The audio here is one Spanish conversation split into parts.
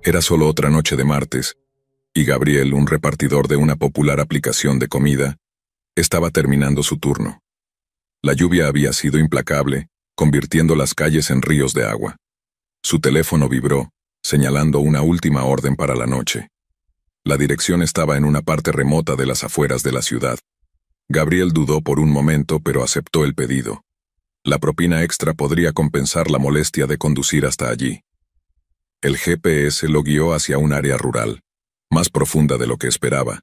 Era solo otra noche de martes, y Gabriel, un repartidor de una popular aplicación de comida, estaba terminando su turno. La lluvia había sido implacable, convirtiendo las calles en ríos de agua. Su teléfono vibró, señalando una última orden para la noche. La dirección estaba en una parte remota de las afueras de la ciudad. Gabriel dudó por un momento, pero aceptó el pedido. La propina extra podría compensar la molestia de conducir hasta allí. El GPS lo guió hacia un área rural, más profunda de lo que esperaba.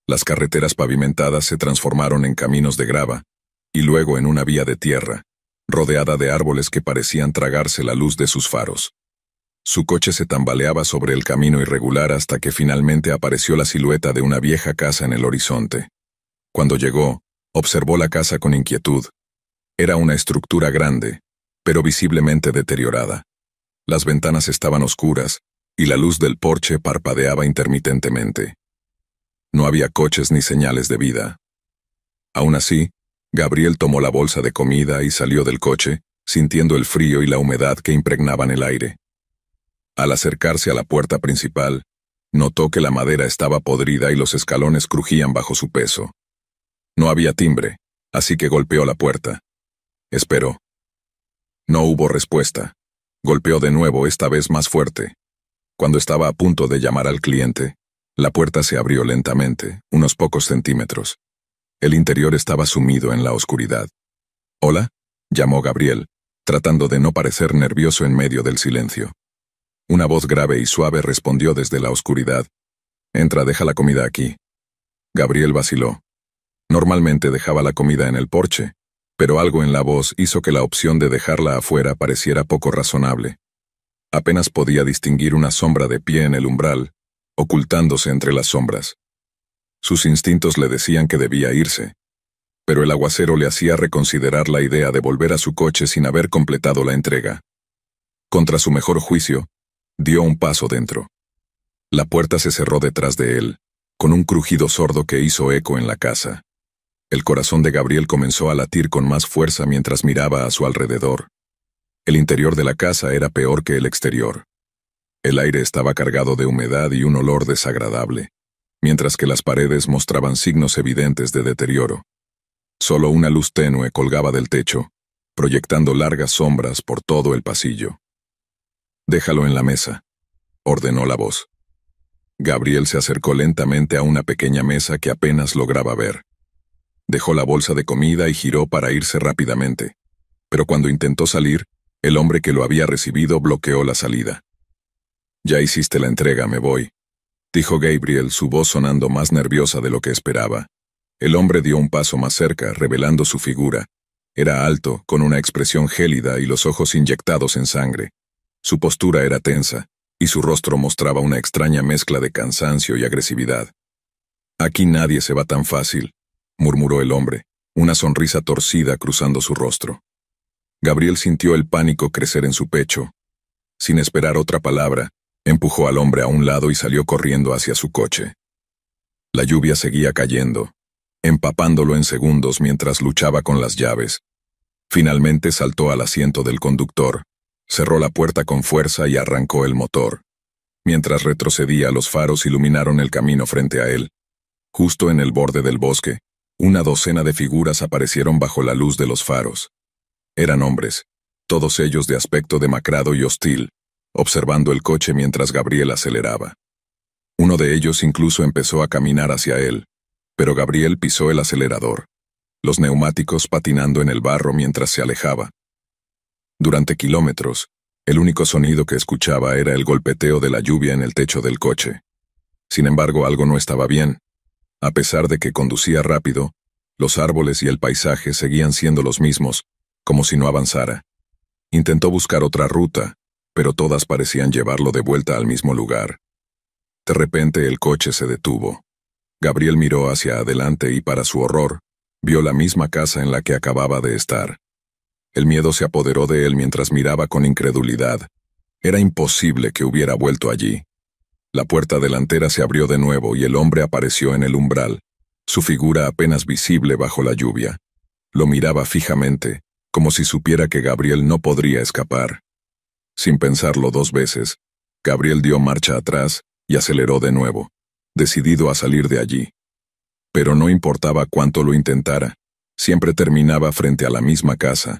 Las carreteras pavimentadas se transformaron en caminos de grava, y luego en una vía de tierra, rodeada de árboles que parecían tragarse la luz de sus faros. Su coche se tambaleaba sobre el camino irregular hasta que finalmente apareció la silueta de una vieja casa en el horizonte. Cuando llegó, observó la casa con inquietud. Era una estructura grande, pero visiblemente deteriorada. Las ventanas estaban oscuras, y la luz del porche parpadeaba intermitentemente. No había coches ni señales de vida. Aún así, Gabriel tomó la bolsa de comida y salió del coche, sintiendo el frío y la humedad que impregnaban el aire. Al acercarse a la puerta principal, notó que la madera estaba podrida y los escalones crujían bajo su peso. No había timbre, así que golpeó la puerta. Esperó. No hubo respuesta. Golpeó de nuevo, esta vez más fuerte. Cuando estaba a punto de llamar al cliente, la puerta se abrió lentamente, unos pocos centímetros. El interior estaba sumido en la oscuridad. «¿Hola?», llamó Gabriel, tratando de no parecer nervioso en medio del silencio. Una voz grave y suave respondió desde la oscuridad. «Entra, deja la comida aquí». Gabriel vaciló. Normalmente dejaba la comida en el porche, pero algo en la voz hizo que la opción de dejarla afuera pareciera poco razonable. Apenas podía distinguir una sombra de pie en el umbral, ocultándose entre las sombras. Sus instintos le decían que debía irse, pero el aguacero le hacía reconsiderar la idea de volver a su coche sin haber completado la entrega. Contra su mejor juicio, dio un paso dentro. La puerta se cerró detrás de él, con un crujido sordo que hizo eco en la casa. El corazón de Gabriel comenzó a latir con más fuerza mientras miraba a su alrededor. El interior de la casa era peor que el exterior. El aire estaba cargado de humedad y un olor desagradable, mientras que las paredes mostraban signos evidentes de deterioro. Solo una luz tenue colgaba del techo, proyectando largas sombras por todo el pasillo. «Déjalo en la mesa», ordenó la voz. Gabriel se acercó lentamente a una pequeña mesa que apenas lograba ver. Dejó la bolsa de comida y giró para irse rápidamente, pero cuando intentó salir, el hombre que lo había recibido bloqueó la salida. «Ya hiciste la entrega, me voy», dijo Gabriel, su voz sonando más nerviosa de lo que esperaba. El hombre dio un paso más cerca, revelando su figura. Era alto, con una expresión gélida y los ojos inyectados en sangre. Su postura era tensa, y su rostro mostraba una extraña mezcla de cansancio y agresividad. «Aquí nadie se va tan fácil», murmuró el hombre, una sonrisa torcida cruzando su rostro. Gabriel sintió el pánico crecer en su pecho. Sin esperar otra palabra, empujó al hombre a un lado y salió corriendo hacia su coche. La lluvia seguía cayendo, empapándolo en segundos mientras luchaba con las llaves. Finalmente saltó al asiento del conductor, cerró la puerta con fuerza y arrancó el motor. Mientras retrocedía, los faros iluminaron el camino frente a él. Justo en el borde del bosque, una docena de figuras aparecieron bajo la luz de los faros. Eran hombres, todos ellos de aspecto demacrado y hostil, observando el coche mientras Gabriel aceleraba. Uno de ellos incluso empezó a caminar hacia él, pero Gabriel pisó el acelerador, los neumáticos patinando en el barro mientras se alejaba. Durante kilómetros, el único sonido que escuchaba era el golpeteo de la lluvia en el techo del coche. Sin embargo, algo no estaba bien. A pesar de que conducía rápido, los árboles y el paisaje seguían siendo los mismos, como si no avanzara. Intentó buscar otra ruta, pero todas parecían llevarlo de vuelta al mismo lugar. De repente el coche se detuvo. Gabriel miró hacia adelante y, para su horror, vio la misma casa en la que acababa de estar. El miedo se apoderó de él mientras miraba con incredulidad. Era imposible que hubiera vuelto allí. La puerta delantera se abrió de nuevo y el hombre apareció en el umbral, su figura apenas visible bajo la lluvia. Lo miraba fijamente, como si supiera que Gabriel no podría escapar. Sin pensarlo dos veces, Gabriel dio marcha atrás y aceleró de nuevo, decidido a salir de allí. Pero no importaba cuánto lo intentara, siempre terminaba frente a la misma casa.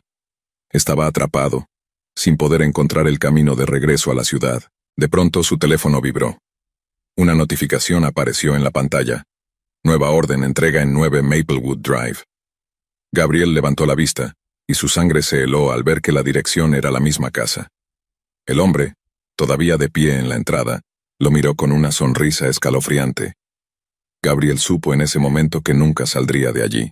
Estaba atrapado, sin poder encontrar el camino de regreso a la ciudad. De pronto su teléfono vibró. Una notificación apareció en la pantalla. Nueva orden, entrega en 9 Maplewood Drive. Gabriel levantó la vista, y su sangre se heló al ver que la dirección era la misma casa. El hombre, todavía de pie en la entrada, lo miró con una sonrisa escalofriante. Gabriel supo en ese momento que nunca saldría de allí.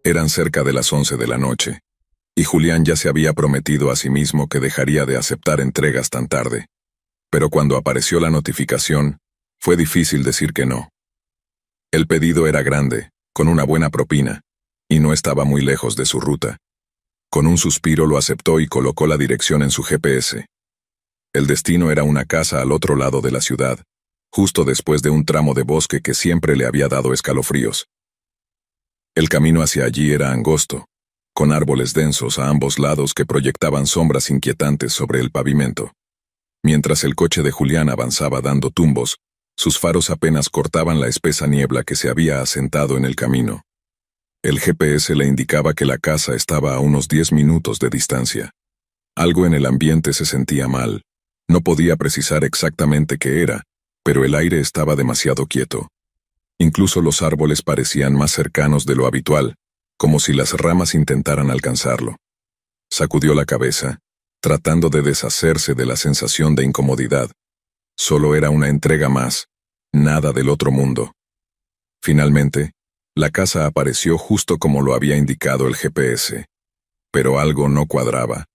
Eran cerca de las 11 de la noche, y Julián ya se había prometido a sí mismo que dejaría de aceptar entregas tan tarde. Pero cuando apareció la notificación, fue difícil decir que no. El pedido era grande, con una buena propina, y no estaba muy lejos de su ruta. Con un suspiro lo aceptó y colocó la dirección en su GPS. El destino era una casa al otro lado de la ciudad, justo después de un tramo de bosque que siempre le había dado escalofríos. El camino hacia allí era angosto, con árboles densos a ambos lados que proyectaban sombras inquietantes sobre el pavimento. Mientras el coche de Julián avanzaba dando tumbos, sus faros apenas cortaban la espesa niebla que se había asentado en el camino. El GPS le indicaba que la casa estaba a unos 10 minutos de distancia. Algo en el ambiente se sentía mal. No podía precisar exactamente qué era, pero el aire estaba demasiado quieto. Incluso los árboles parecían más cercanos de lo habitual, como si las ramas intentaran alcanzarlo. Sacudió la cabeza, tratando de deshacerse de la sensación de incomodidad. Solo era una entrega más, nada del otro mundo. Finalmente, la casa apareció justo como lo había indicado el GPS. Pero algo no cuadraba.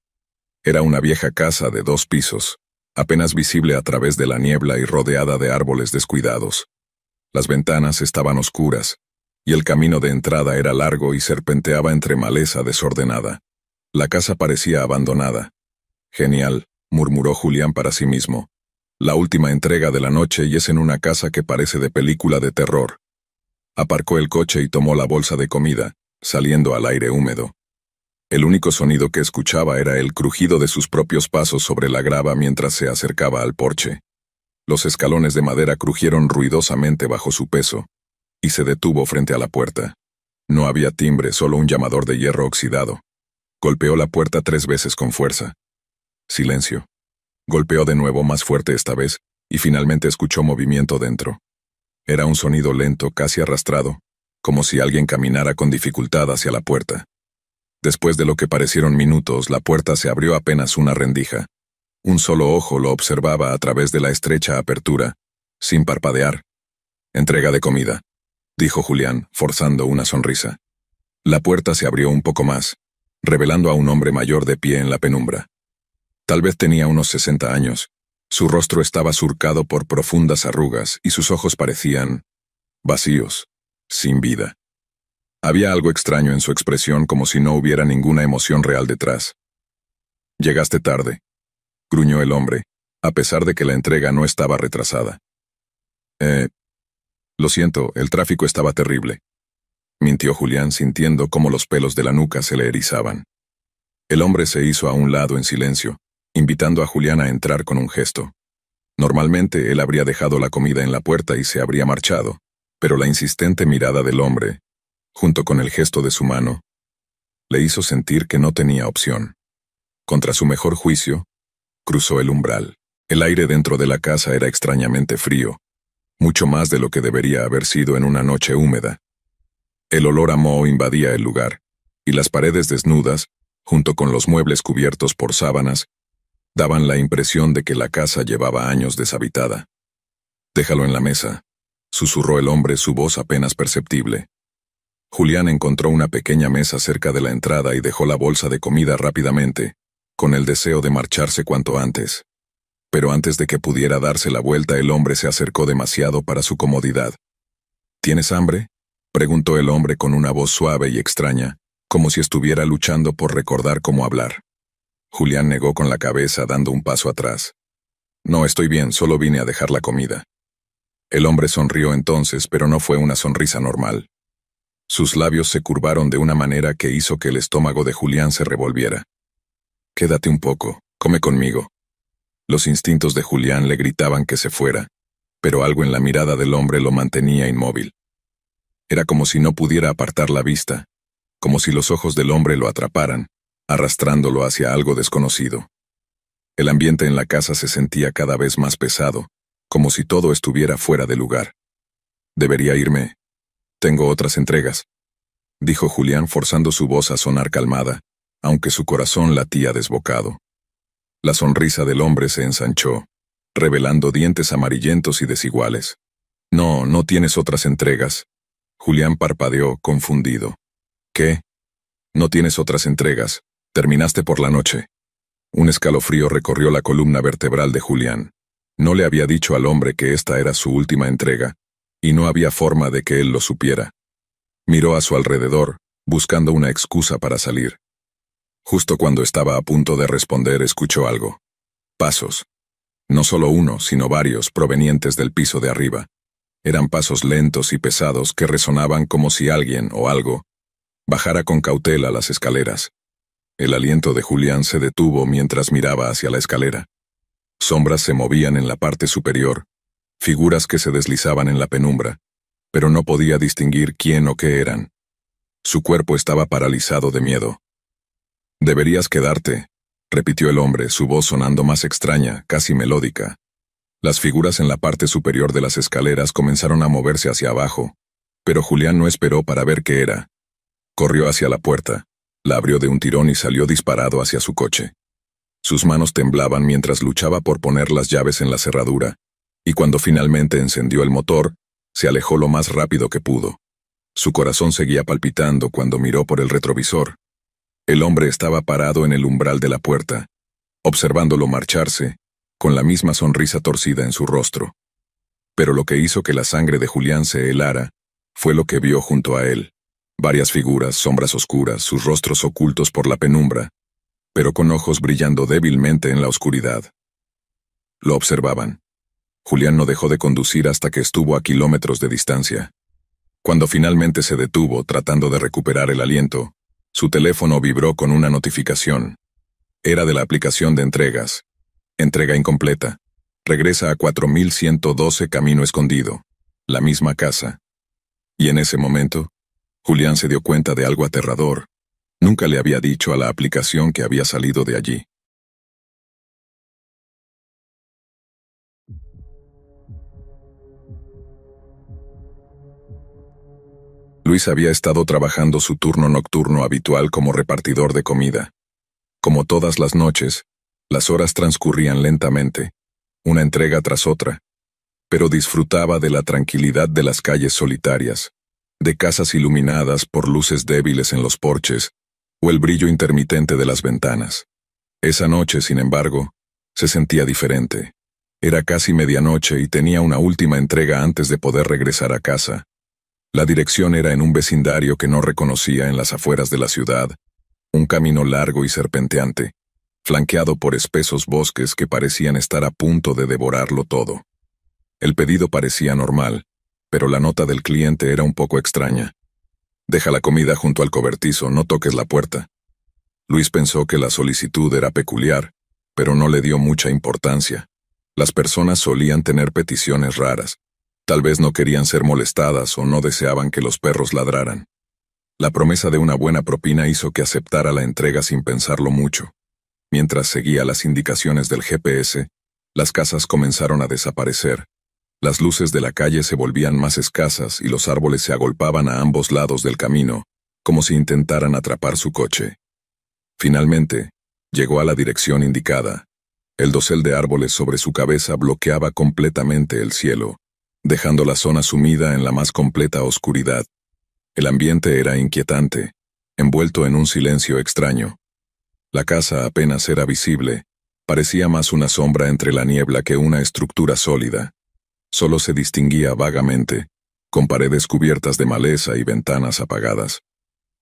Era una vieja casa de 2 pisos, apenas visible a través de la niebla y rodeada de árboles descuidados. Las ventanas estaban oscuras, y el camino de entrada era largo y serpenteaba entre maleza desordenada. La casa parecía abandonada. Genial, murmuró Julián para sí mismo. La última entrega de la noche y es en una casa que parece de película de terror. Aparcó el coche y tomó la bolsa de comida, saliendo al aire húmedo. El único sonido que escuchaba era el crujido de sus propios pasos sobre la grava mientras se acercaba al porche. Los escalones de madera crujieron ruidosamente bajo su peso, y se detuvo frente a la puerta. No había timbre, solo un llamador de hierro oxidado. Golpeó la puerta 3 veces con fuerza. Silencio. Golpeó de nuevo más fuerte esta vez, y finalmente escuchó movimiento dentro. Era un sonido lento, casi arrastrado, como si alguien caminara con dificultad hacia la puerta. Después de lo que parecieron minutos, la puerta se abrió apenas una rendija. Un solo ojo lo observaba a través de la estrecha apertura, sin parpadear. «Entrega de comida», dijo Julián, forzando una sonrisa. La puerta se abrió un poco más, revelando a un hombre mayor de pie en la penumbra. Tal vez tenía unos 60 años. Su rostro estaba surcado por profundas arrugas y sus ojos parecían vacíos, sin vida. Había algo extraño en su expresión, como si no hubiera ninguna emoción real detrás. «Llegaste tarde», gruñó el hombre, a pesar de que la entrega no estaba retrasada. Lo siento, el tráfico estaba terrible», mintió Julián, sintiendo cómo los pelos de la nuca se le erizaban. El hombre se hizo a un lado en silencio, invitando a Julián a entrar con un gesto. Normalmente él habría dejado la comida en la puerta y se habría marchado, pero la insistente mirada del hombre, junto con el gesto de su mano, le hizo sentir que no tenía opción. Contra su mejor juicio, cruzó el umbral. El aire dentro de la casa era extrañamente frío, mucho más de lo que debería haber sido en una noche húmeda. El olor a moho invadía el lugar, y las paredes desnudas, junto con los muebles cubiertos por sábanas, daban la impresión de que la casa llevaba años deshabitada. «Déjalo en la mesa», susurró el hombre, su voz apenas perceptible. Julián encontró una pequeña mesa cerca de la entrada y dejó la bolsa de comida rápidamente, con el deseo de marcharse cuanto antes. Pero antes de que pudiera darse la vuelta, el hombre se acercó demasiado para su comodidad. «¿Tienes hambre?», preguntó el hombre con una voz suave y extraña, como si estuviera luchando por recordar cómo hablar. Julián negó con la cabeza, dando un paso atrás. «No, estoy bien, solo vine a dejar la comida». El hombre sonrió entonces, pero no fue una sonrisa normal. Sus labios se curvaron de una manera que hizo que el estómago de Julián se revolviera. «Quédate un poco, come conmigo». Los instintos de Julián le gritaban que se fuera, pero algo en la mirada del hombre lo mantenía inmóvil. Era como si no pudiera apartar la vista, como si los ojos del hombre lo atraparan, arrastrándolo hacia algo desconocido. El ambiente en la casa se sentía cada vez más pesado, como si todo estuviera fuera de lugar. «Debería irme. Tengo otras entregas», dijo Julián forzando su voz a sonar calmada, aunque su corazón latía desbocado. La sonrisa del hombre se ensanchó, revelando dientes amarillentos y desiguales. «No, no tienes otras entregas». Julián parpadeó, confundido. «¿Qué? No tienes otras entregas. Terminaste por la noche». Un escalofrío recorrió la columna vertebral de Julián. No le había dicho al hombre que esta era su última entrega, y no había forma de que él lo supiera. Miró a su alrededor, buscando una excusa para salir. Justo cuando estaba a punto de responder, escuchó algo. Pasos. No solo uno, sino varios, provenientes del piso de arriba. Eran pasos lentos y pesados que resonaban como si alguien o algo bajara con cautela las escaleras. El aliento de Julián se detuvo mientras miraba hacia la escalera. Sombras se movían en la parte superior, figuras que se deslizaban en la penumbra, pero no podía distinguir quién o qué eran. Su cuerpo estaba paralizado de miedo. «Deberías quedarte», repitió el hombre, su voz sonando más extraña, casi melódica. Las figuras en la parte superior de las escaleras comenzaron a moverse hacia abajo, pero Julián no esperó para ver qué era. Corrió hacia la puerta, la abrió de un tirón y salió disparado hacia su coche. Sus manos temblaban mientras luchaba por poner las llaves en la cerradura, y cuando finalmente encendió el motor, se alejó lo más rápido que pudo. Su corazón seguía palpitando cuando miró por el retrovisor. El hombre estaba parado en el umbral de la puerta, observándolo marcharse, con la misma sonrisa torcida en su rostro. Pero lo que hizo que la sangre de Julián se helara fue lo que vio junto a él. Varias figuras, sombras oscuras, sus rostros ocultos por la penumbra, pero con ojos brillando débilmente en la oscuridad. Lo observaban. Julián no dejó de conducir hasta que estuvo a kilómetros de distancia. Cuando finalmente se detuvo, tratando de recuperar el aliento, su teléfono vibró con una notificación. Era de la aplicación de entregas. Entrega incompleta. Regresa a 4112 Camino Escondido. La misma casa. Y en ese momento, Julián se dio cuenta de algo aterrador. Nunca le había dicho a la aplicación que había salido de allí. Luis había estado trabajando su turno nocturno habitual como repartidor de comida. Como todas las noches, las horas transcurrían lentamente, una entrega tras otra, pero disfrutaba de la tranquilidad de las calles solitarias, de casas iluminadas por luces débiles en los porches, o el brillo intermitente de las ventanas. Esa noche, sin embargo, se sentía diferente. Era casi medianoche y tenía una última entrega antes de poder regresar a casa. La dirección era en un vecindario que no reconocía en las afueras de la ciudad, un camino largo y serpenteante, flanqueado por espesos bosques que parecían estar a punto de devorarlo todo. El pedido parecía normal, pero la nota del cliente era un poco extraña. «Deja la comida junto al cobertizo, no toques la puerta». Luis pensó que la solicitud era peculiar, pero no le dio mucha importancia. Las personas solían tener peticiones raras. Tal vez no querían ser molestadas o no deseaban que los perros ladraran. La promesa de una buena propina hizo que aceptara la entrega sin pensarlo mucho. Mientras seguía las indicaciones del GPS, las casas comenzaron a desaparecer. Las luces de la calle se volvían más escasas y los árboles se agolpaban a ambos lados del camino, como si intentaran atrapar su coche. Finalmente, llegó a la dirección indicada. El dosel de árboles sobre su cabeza bloqueaba completamente el cielo, dejando la zona sumida en la más completa oscuridad. El ambiente era inquietante, envuelto en un silencio extraño. La casa apenas era visible, parecía más una sombra entre la niebla que una estructura sólida. Solo se distinguía vagamente, con paredes cubiertas de maleza y ventanas apagadas.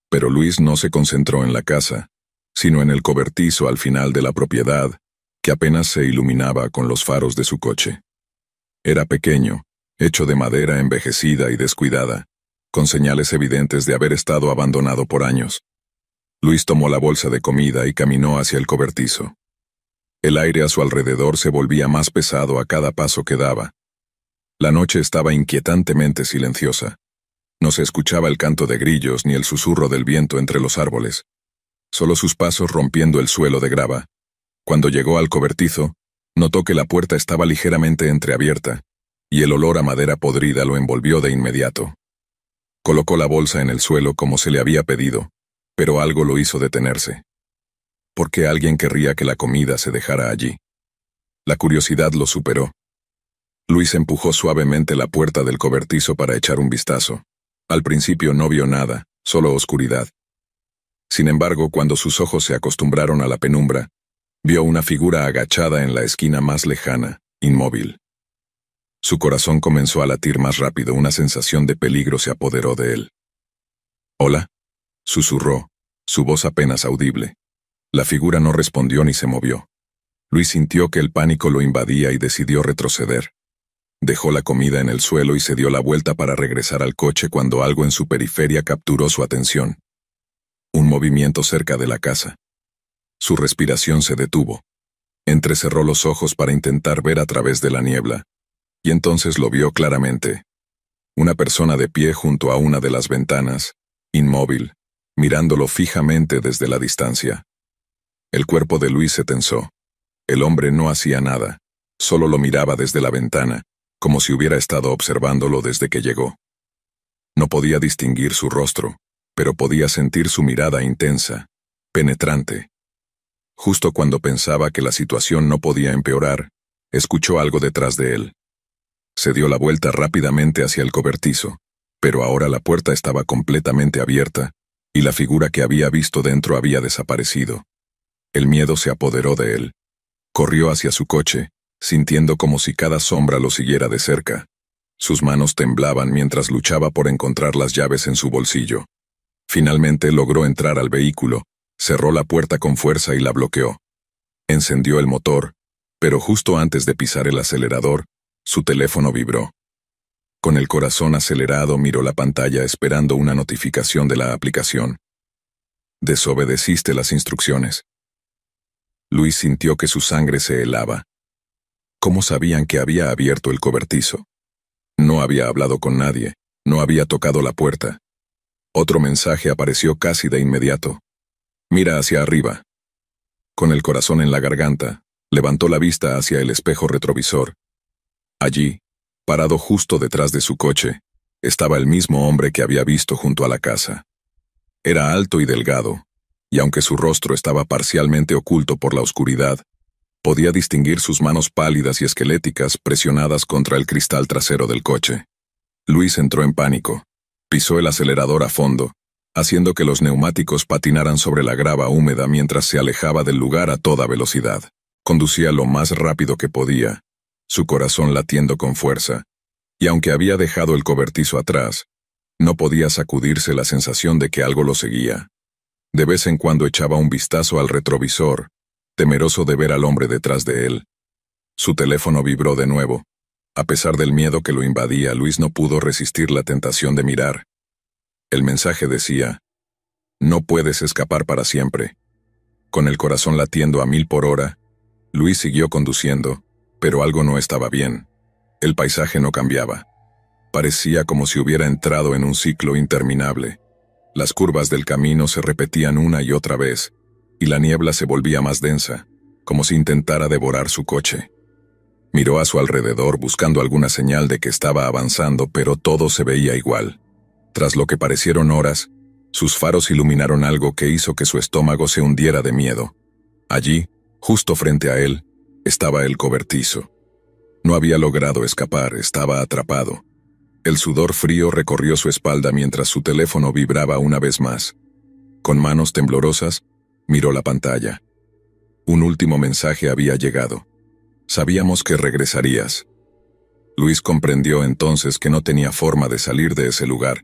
Pero Luis no se concentró en la casa, sino en el cobertizo al final de la propiedad, que apenas se iluminaba con los faros de su coche. Era pequeño, hecho de madera envejecida y descuidada, con señales evidentes de haber estado abandonado por años. Luis tomó la bolsa de comida y caminó hacia el cobertizo. El aire a su alrededor se volvía más pesado a cada paso que daba. La noche estaba inquietantemente silenciosa. No se escuchaba el canto de grillos ni el susurro del viento entre los árboles. Solo sus pasos rompiendo el suelo de grava. Cuando llegó al cobertizo, notó que la puerta estaba ligeramente entreabierta, y el olor a madera podrida lo envolvió de inmediato. Colocó la bolsa en el suelo como se le había pedido, pero algo lo hizo detenerse. ¿Por qué alguien querría que la comida se dejara allí? La curiosidad lo superó. Luis empujó suavemente la puerta del cobertizo para echar un vistazo. Al principio no vio nada, solo oscuridad. Sin embargo, cuando sus ojos se acostumbraron a la penumbra, vio una figura agachada en la esquina más lejana, inmóvil. Su corazón comenzó a latir más rápido, una sensación de peligro se apoderó de él. «¿Hola?», susurró, su voz apenas audible. La figura no respondió ni se movió. Luis sintió que el pánico lo invadía y decidió retroceder. Dejó la comida en el suelo y se dio la vuelta para regresar al coche cuando algo en su periferia capturó su atención. Un movimiento cerca de la casa. Su respiración se detuvo. Entrecerró los ojos para intentar ver a través de la niebla, y entonces lo vio claramente. Una persona de pie junto a una de las ventanas, inmóvil, mirándolo fijamente desde la distancia. El cuerpo de Luis se tensó. El hombre no hacía nada, solo lo miraba desde la ventana, como si hubiera estado observándolo desde que llegó. No podía distinguir su rostro, pero podía sentir su mirada intensa, penetrante. Justo cuando pensaba que la situación no podía empeorar, escuchó algo detrás de él. Se dio la vuelta rápidamente hacia el cobertizo, pero ahora la puerta estaba completamente abierta, y la figura que había visto dentro había desaparecido. El miedo se apoderó de él. Corrió hacia su coche, sintiendo como si cada sombra lo siguiera de cerca. Sus manos temblaban mientras luchaba por encontrar las llaves en su bolsillo. Finalmente logró entrar al vehículo, cerró la puerta con fuerza y la bloqueó. Encendió el motor, pero justo antes de pisar el acelerador, su teléfono vibró. Con el corazón acelerado miró la pantalla esperando una notificación de la aplicación. Desobedeciste las instrucciones. Luis sintió que su sangre se helaba. ¿Cómo sabían que había abierto el cobertizo? No había hablado con nadie, no había tocado la puerta. Otro mensaje apareció casi de inmediato. Mira hacia arriba. Con el corazón en la garganta, levantó la vista hacia el espejo retrovisor. Allí, parado justo detrás de su coche, estaba el mismo hombre que había visto junto a la casa. Era alto y delgado, y aunque su rostro estaba parcialmente oculto por la oscuridad, podía distinguir sus manos pálidas y esqueléticas presionadas contra el cristal trasero del coche. Luis entró en pánico. Pisó el acelerador a fondo, haciendo que los neumáticos patinaran sobre la grava húmeda mientras se alejaba del lugar a toda velocidad. Conducía lo más rápido que podía, su corazón latiendo con fuerza, y aunque había dejado el cobertizo atrás, no podía sacudirse la sensación de que algo lo seguía. De vez en cuando echaba un vistazo al retrovisor, temeroso de ver al hombre detrás de él. Su teléfono vibró de nuevo. A pesar del miedo que lo invadía, Luis no pudo resistir la tentación de mirar. El mensaje decía: «No puedes escapar para siempre». Con el corazón latiendo a 1000 por hora, Luis siguió conduciendo, pero algo no estaba bien. El paisaje no cambiaba. Parecía como si hubiera entrado en un ciclo interminable. Las curvas del camino se repetían una y otra vez, y la niebla se volvía más densa, como si intentara devorar su coche. Miró a su alrededor buscando alguna señal de que estaba avanzando, pero todo se veía igual. Tras lo que parecieron horas, sus faros iluminaron algo que hizo que su estómago se hundiera de miedo. Allí, justo frente a él, estaba el cobertizo. No había logrado escapar, estaba atrapado. El sudor frío recorrió su espalda mientras su teléfono vibraba una vez más. Con manos temblorosas, miró la pantalla. Un último mensaje había llegado. «Sabíamos que regresarías». Luis comprendió entonces que no tenía forma de salir de ese lugar.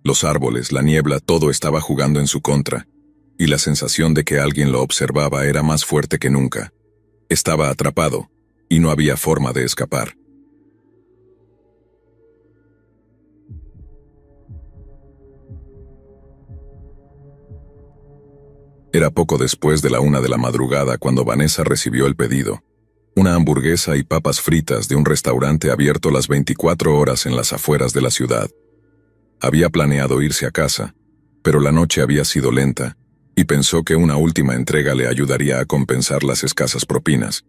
Los árboles, la niebla, todo estaba jugando en su contra, y la sensación de que alguien lo observaba era más fuerte que nunca. Estaba atrapado, y no había forma de escapar. Era poco después de la 1 de la madrugada cuando Vanessa recibió el pedido. Una hamburguesa y papas fritas de un restaurante abierto las 24 horas en las afueras de la ciudad. Había planeado irse a casa, pero la noche había sido lenta, y pensó que una última entrega le ayudaría a compensar las escasas propinas.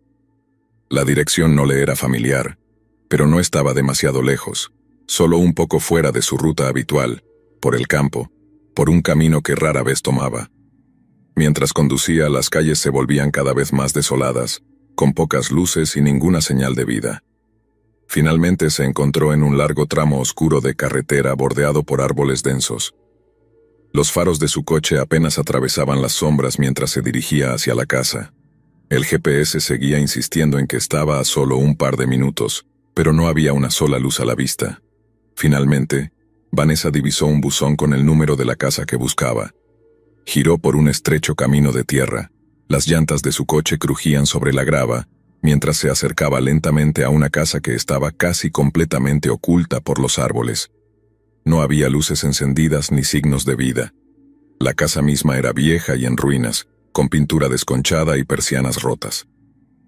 La dirección no le era familiar, pero no estaba demasiado lejos, solo un poco fuera de su ruta habitual, por el campo, por un camino que rara vez tomaba. Mientras conducía, las calles se volvían cada vez más desoladas, con pocas luces y ninguna señal de vida. Finalmente se encontró en un largo tramo oscuro de carretera bordeado por árboles densos. Los faros de su coche apenas atravesaban las sombras mientras se dirigía hacia la casa. El GPS seguía insistiendo en que estaba a solo un par de minutos, pero no había una sola luz a la vista. Finalmente, Vanessa divisó un buzón con el número de la casa que buscaba. Giró por un estrecho camino de tierra. Las llantas de su coche crujían sobre la grava, mientras se acercaba lentamente a una casa que estaba casi completamente oculta por los árboles. No había luces encendidas ni signos de vida. La casa misma era vieja y en ruinas, con pintura desconchada y persianas rotas.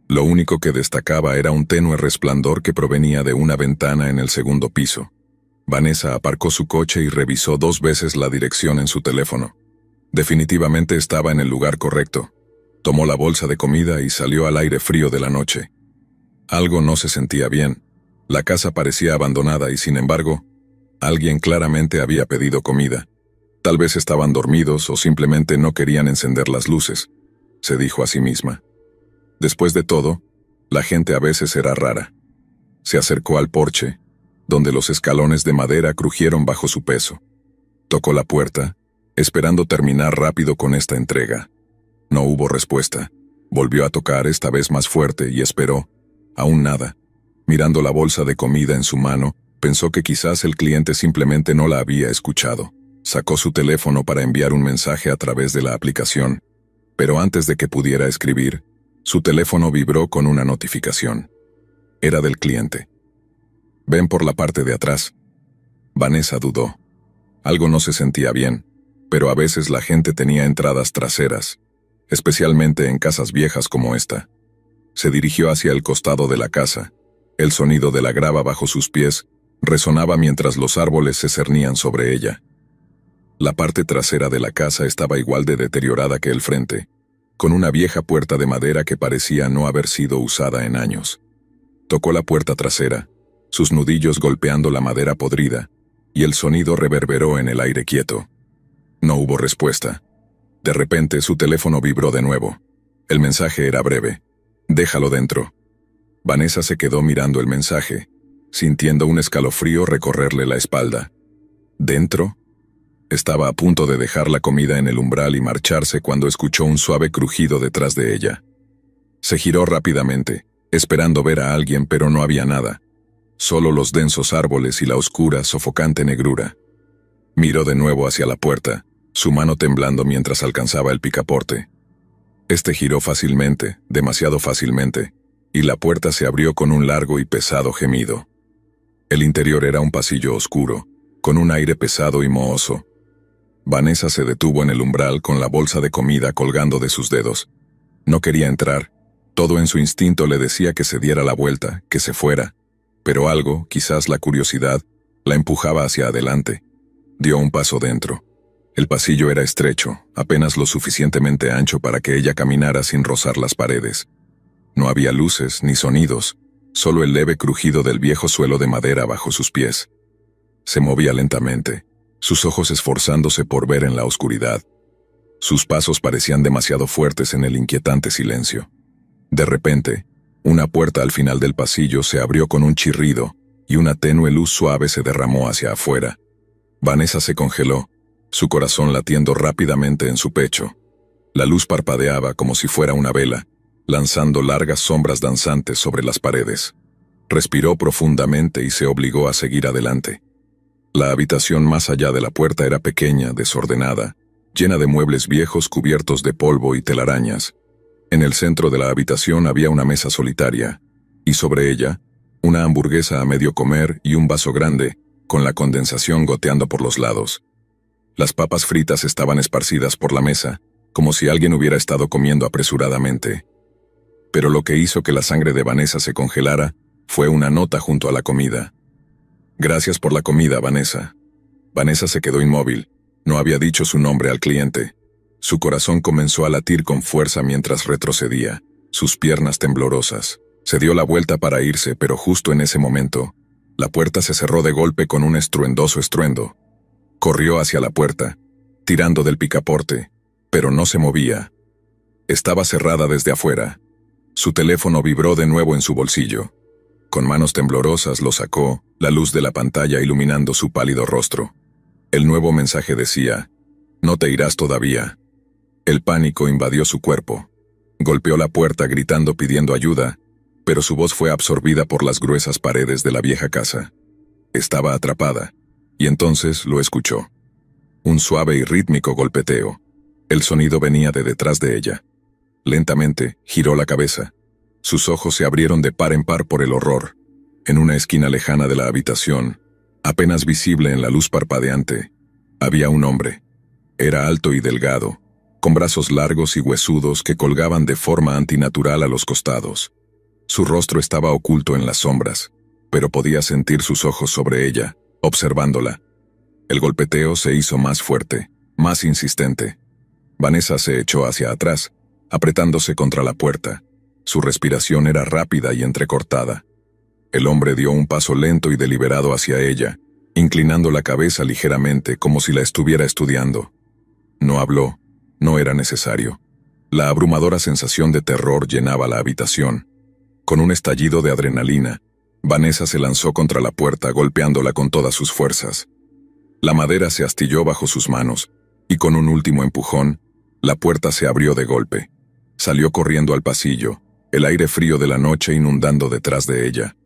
Lo único que destacaba era un tenue resplandor que provenía de una ventana en el segundo piso. Vanessa aparcó su coche y revisó 2 veces la dirección en su teléfono. Definitivamente estaba en el lugar correcto. Tomó la bolsa de comida y salió al aire frío de la noche. Algo no se sentía bien. La casa parecía abandonada y, sin embargo, alguien claramente había pedido comida. Tal vez estaban dormidos o simplemente no querían encender las luces, se dijo a sí misma. Después de todo, la gente a veces era rara. Se acercó al porche, donde los escalones de madera crujieron bajo su peso. Tocó la puerta, esperando terminar rápido con esta entrega. No hubo respuesta. Volvió a tocar, esta vez más fuerte, y esperó. Aún nada. Mirando la bolsa de comida en su mano, pensó que quizás el cliente simplemente no la había escuchado. Sacó su teléfono para enviar un mensaje a través de la aplicación, pero antes de que pudiera escribir, su teléfono vibró con una notificación. Era del cliente. «Ven por la parte de atrás». Vanessa dudó. Algo no se sentía bien, pero a veces la gente tenía entradas traseras, especialmente en casas viejas como esta. Se dirigió hacia el costado de la casa. El sonido de la grava bajo sus pies resonaba mientras los árboles se cernían sobre ella. La parte trasera de la casa estaba igual de deteriorada que el frente, con una vieja puerta de madera que parecía no haber sido usada en años. Tocó la puerta trasera, sus nudillos golpeando la madera podrida, y el sonido reverberó en el aire quieto. No hubo respuesta. De repente su teléfono vibró de nuevo. El mensaje era breve. «Déjalo dentro». Vanessa se quedó mirando el mensaje, sintiendo un escalofrío recorrerle la espalda. ¿Dentro? Estaba a punto de dejar la comida en el umbral y marcharse cuando escuchó un suave crujido detrás de ella. Se giró rápidamente, esperando ver a alguien, pero no había nada. Solo los densos árboles y la oscura, sofocante negrura. Miró de nuevo hacia la puerta, su mano temblando mientras alcanzaba el picaporte. Este giró fácilmente, demasiado fácilmente, y la puerta se abrió con un largo y pesado gemido. El interior era un pasillo oscuro, con un aire pesado y mohoso. Vanessa se detuvo en el umbral con la bolsa de comida colgando de sus dedos. No quería entrar. Todo en su instinto le decía que se diera la vuelta, que se fuera. Pero algo, quizás la curiosidad, la empujaba hacia adelante. Dio un paso dentro. El pasillo era estrecho, apenas lo suficientemente ancho para que ella caminara sin rozar las paredes. No había luces ni sonidos, solo el leve crujido del viejo suelo de madera bajo sus pies. Se movía lentamente, sus ojos esforzándose por ver en la oscuridad. Sus pasos parecían demasiado fuertes en el inquietante silencio. De repente, una puerta al final del pasillo se abrió con un chirrido, y una tenue luz suave se derramó hacia afuera. Vanessa se congeló, su corazón latiendo rápidamente en su pecho. La luz parpadeaba como si fuera una vela, lanzando largas sombras danzantes sobre las paredes. Respiró profundamente y se obligó a seguir adelante. La habitación más allá de la puerta era pequeña, desordenada, llena de muebles viejos cubiertos de polvo y telarañas. En el centro de la habitación había una mesa solitaria, y sobre ella, una hamburguesa a medio comer y un vaso grande, con la condensación goteando por los lados. Las papas fritas estaban esparcidas por la mesa, como si alguien hubiera estado comiendo apresuradamente. Pero lo que hizo que la sangre de Vanessa se congelara fue una nota junto a la comida. «Gracias por la comida, Vanessa». Vanessa se quedó inmóvil. No había dicho su nombre al cliente. Su corazón comenzó a latir con fuerza mientras retrocedía, sus piernas temblorosas. Se dio la vuelta para irse, pero justo en ese momento, la puerta se cerró de golpe con un estruendoso estruendo. Corrió hacia la puerta, tirando del picaporte, pero no se movía. Estaba cerrada desde afuera. Su teléfono vibró de nuevo en su bolsillo. Con manos temblorosas lo sacó, la luz de la pantalla iluminando su pálido rostro. El nuevo mensaje decía: «No te irás todavía». El pánico invadió su cuerpo. Golpeó la puerta gritando pidiendo ayuda, pero su voz fue absorbida por las gruesas paredes de la vieja casa. Estaba atrapada, y entonces lo escuchó. Un suave y rítmico golpeteo. El sonido venía de detrás de ella. Lentamente, giró la cabeza. Sus ojos se abrieron de par en par por el horror. En una esquina lejana de la habitación, apenas visible en la luz parpadeante, había un hombre. Era alto y delgado, con brazos largos y huesudos que colgaban de forma antinatural a los costados. Su rostro estaba oculto en las sombras, pero podía sentir sus ojos sobre ella, observándola. El golpeteo se hizo más fuerte, más insistente. Vanessa se echó hacia atrás, apretándose contra la puerta. Su respiración era rápida y entrecortada. El hombre dio un paso lento y deliberado hacia ella, inclinando la cabeza ligeramente como si la estuviera estudiando. No habló, no era necesario. La abrumadora sensación de terror llenaba la habitación. Con un estallido de adrenalina, Vanessa se lanzó contra la puerta golpeándola con todas sus fuerzas. La madera se astilló bajo sus manos, y con un último empujón, la puerta se abrió de golpe. Salió corriendo al pasillo, el aire frío de la noche inundando detrás de ella.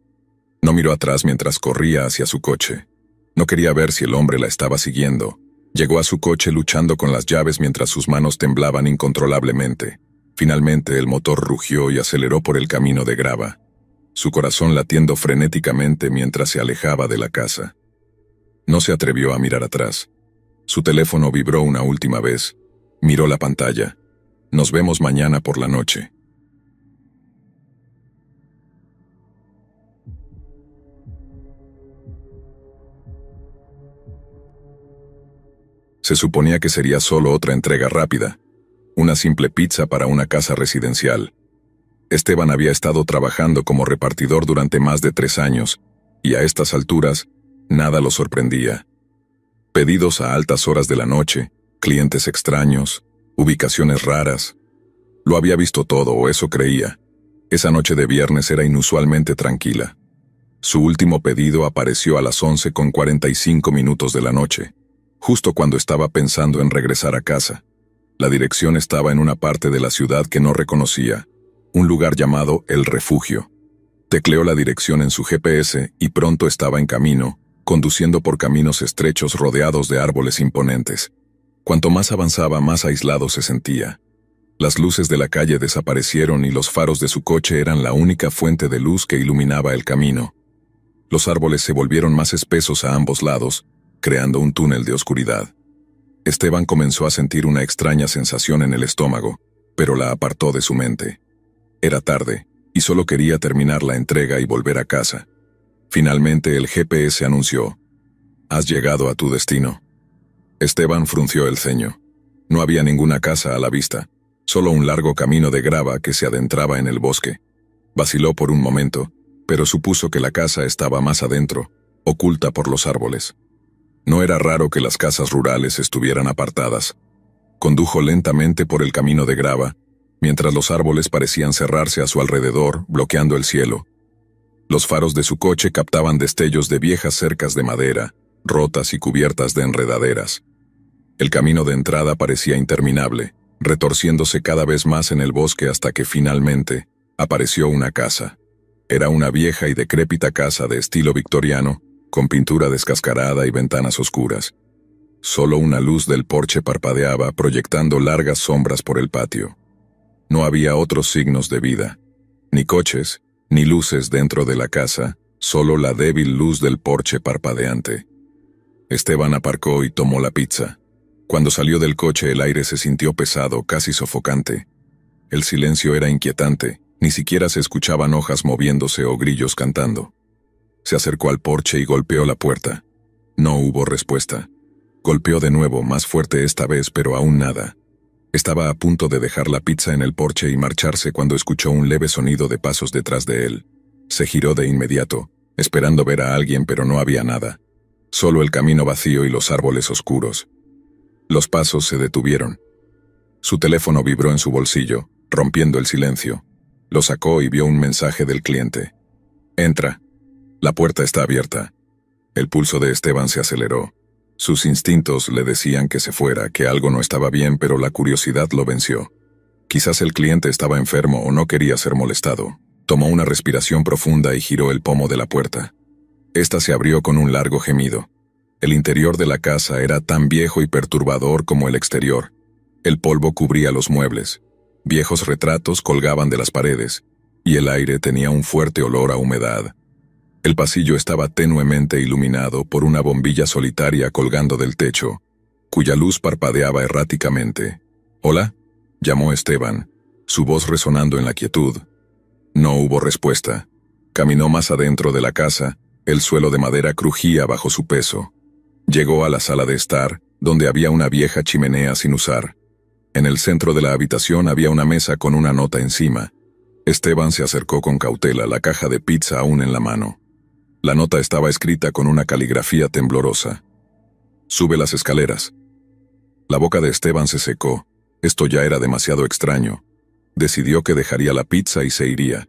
No miró atrás mientras corría hacia su coche. No quería ver si el hombre la estaba siguiendo. Llegó a su coche luchando con las llaves mientras sus manos temblaban incontrolablemente. Finalmente el motor rugió y aceleró por el camino de grava, su corazón latiendo frenéticamente mientras se alejaba de la casa. No se atrevió a mirar atrás. Su teléfono vibró una última vez. Miró la pantalla. «Nos vemos mañana por la noche». Se suponía que sería solo otra entrega rápida, una simple pizza para una casa residencial. Esteban había estado trabajando como repartidor durante más de 3 años, y a estas alturas, nada lo sorprendía. Pedidos a altas horas de la noche, clientes extraños, ubicaciones raras. Lo había visto todo, o eso creía. Esa noche de viernes era inusualmente tranquila. Su último pedido apareció a las 11:45 de la noche, justo cuando estaba pensando en regresar a casa. La dirección estaba en una parte de la ciudad que no reconocía, un lugar llamado El Refugio. Tecleó la dirección en su GPS y pronto estaba en camino, conduciendo por caminos estrechos rodeados de árboles imponentes. Cuanto más avanzaba, más aislado se sentía. Las luces de la calle desaparecieron y los faros de su coche eran la única fuente de luz que iluminaba el camino. Los árboles se volvieron más espesos a ambos lados, creando un túnel de oscuridad. Esteban comenzó a sentir una extraña sensación en el estómago, pero la apartó de su mente. Era tarde, y solo quería terminar la entrega y volver a casa. Finalmente el GPS anunció: «Has llegado a tu destino». Esteban frunció el ceño. No había ninguna casa a la vista, solo un largo camino de grava que se adentraba en el bosque. Vaciló por un momento, pero supuso que la casa estaba más adentro, oculta por los árboles. No era raro que las casas rurales estuvieran apartadas. Condujo lentamente por el camino de grava, mientras los árboles parecían cerrarse a su alrededor, bloqueando el cielo. Los faros de su coche captaban destellos de viejas cercas de madera, rotas y cubiertas de enredaderas. El camino de entrada parecía interminable, retorciéndose cada vez más en el bosque hasta que finalmente apareció una casa. Era una vieja y decrépita casa de estilo victoriano, con pintura descascarada y ventanas oscuras. Solo una luz del porche parpadeaba, proyectando largas sombras por el patio. No había otros signos de vida, ni coches, ni luces dentro de la casa, solo la débil luz del porche parpadeante. Esteban aparcó y tomó la pizza. Cuando salió del coche el aire se sintió pesado, casi sofocante. El silencio era inquietante, ni siquiera se escuchaban hojas moviéndose o grillos cantando. Se acercó al porche y golpeó la puerta. No hubo respuesta. Golpeó de nuevo, más fuerte esta vez, pero aún nada. Estaba a punto de dejar la pizza en el porche y marcharse cuando escuchó un leve sonido de pasos detrás de él. Se giró de inmediato, esperando ver a alguien, pero no había nada. Solo el camino vacío y los árboles oscuros. Los pasos se detuvieron. Su teléfono vibró en su bolsillo, rompiendo el silencio. Lo sacó y vio un mensaje del cliente. «Entra. La puerta está abierta». El pulso de Esteban se aceleró. Sus instintos le decían que se fuera, que algo no estaba bien, pero la curiosidad lo venció. Quizás el cliente estaba enfermo o no quería ser molestado. Tomó una respiración profunda y giró el pomo de la puerta. Esta se abrió con un largo gemido. El interior de la casa era tan viejo y perturbador como el exterior. El polvo cubría los muebles. Viejos retratos colgaban de las paredes, y el aire tenía un fuerte olor a humedad. El pasillo estaba tenuemente iluminado por una bombilla solitaria colgando del techo, cuya luz parpadeaba erráticamente. «¿Hola?», llamó Esteban, su voz resonando en la quietud. No hubo respuesta. Caminó más adentro de la casa, el suelo de madera crujía bajo su peso. Llegó a la sala de estar, donde había una vieja chimenea sin usar. En el centro de la habitación había una mesa con una nota encima. Esteban se acercó con cautela, la caja de pizza aún en la mano. La nota estaba escrita con una caligrafía temblorosa. «Sube las escaleras». La boca de Esteban se secó. Esto ya era demasiado extraño. Decidió que dejaría la pizza y se iría.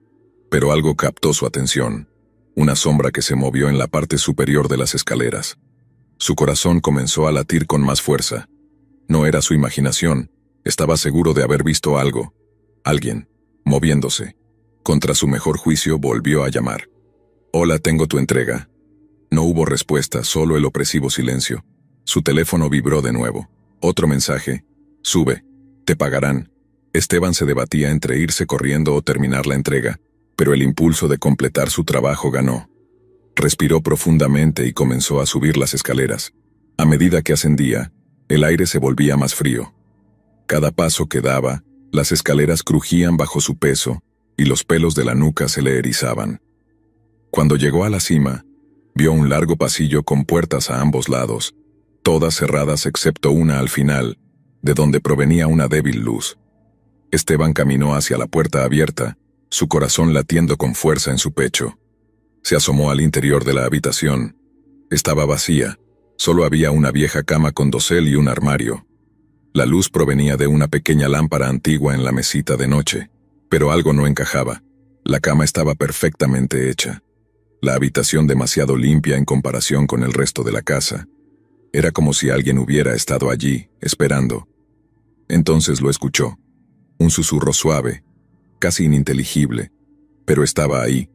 Pero algo captó su atención. Una sombra que se movió en la parte superior de las escaleras. Su corazón comenzó a latir con más fuerza. No era su imaginación. Estaba seguro de haber visto algo. Alguien, moviéndose. Contra su mejor juicio volvió a llamar. «Hola, tengo tu entrega». No hubo respuesta, solo el opresivo silencio. Su teléfono vibró de nuevo. Otro mensaje. «Sube. Te pagarán». Esteban se debatía entre irse corriendo o terminar la entrega, pero el impulso de completar su trabajo ganó. Respiró profundamente y comenzó a subir las escaleras. A medida que ascendía, el aire se volvía más frío. Cada paso que daba, las escaleras crujían bajo su peso y los pelos de la nuca se le erizaban. Cuando llegó a la cima, vio un largo pasillo con puertas a ambos lados, todas cerradas excepto una al final, de donde provenía una débil luz. Esteban caminó hacia la puerta abierta, su corazón latiendo con fuerza en su pecho. Se asomó al interior de la habitación. Estaba vacía, solo había una vieja cama con dosel y un armario. La luz provenía de una pequeña lámpara antigua en la mesita de noche, pero algo no encajaba. La cama estaba perfectamente hecha. La habitación demasiado limpia en comparación con el resto de la casa. Era como si alguien hubiera estado allí, esperando. Entonces lo escuchó. Un susurro suave, casi ininteligible, pero estaba ahí.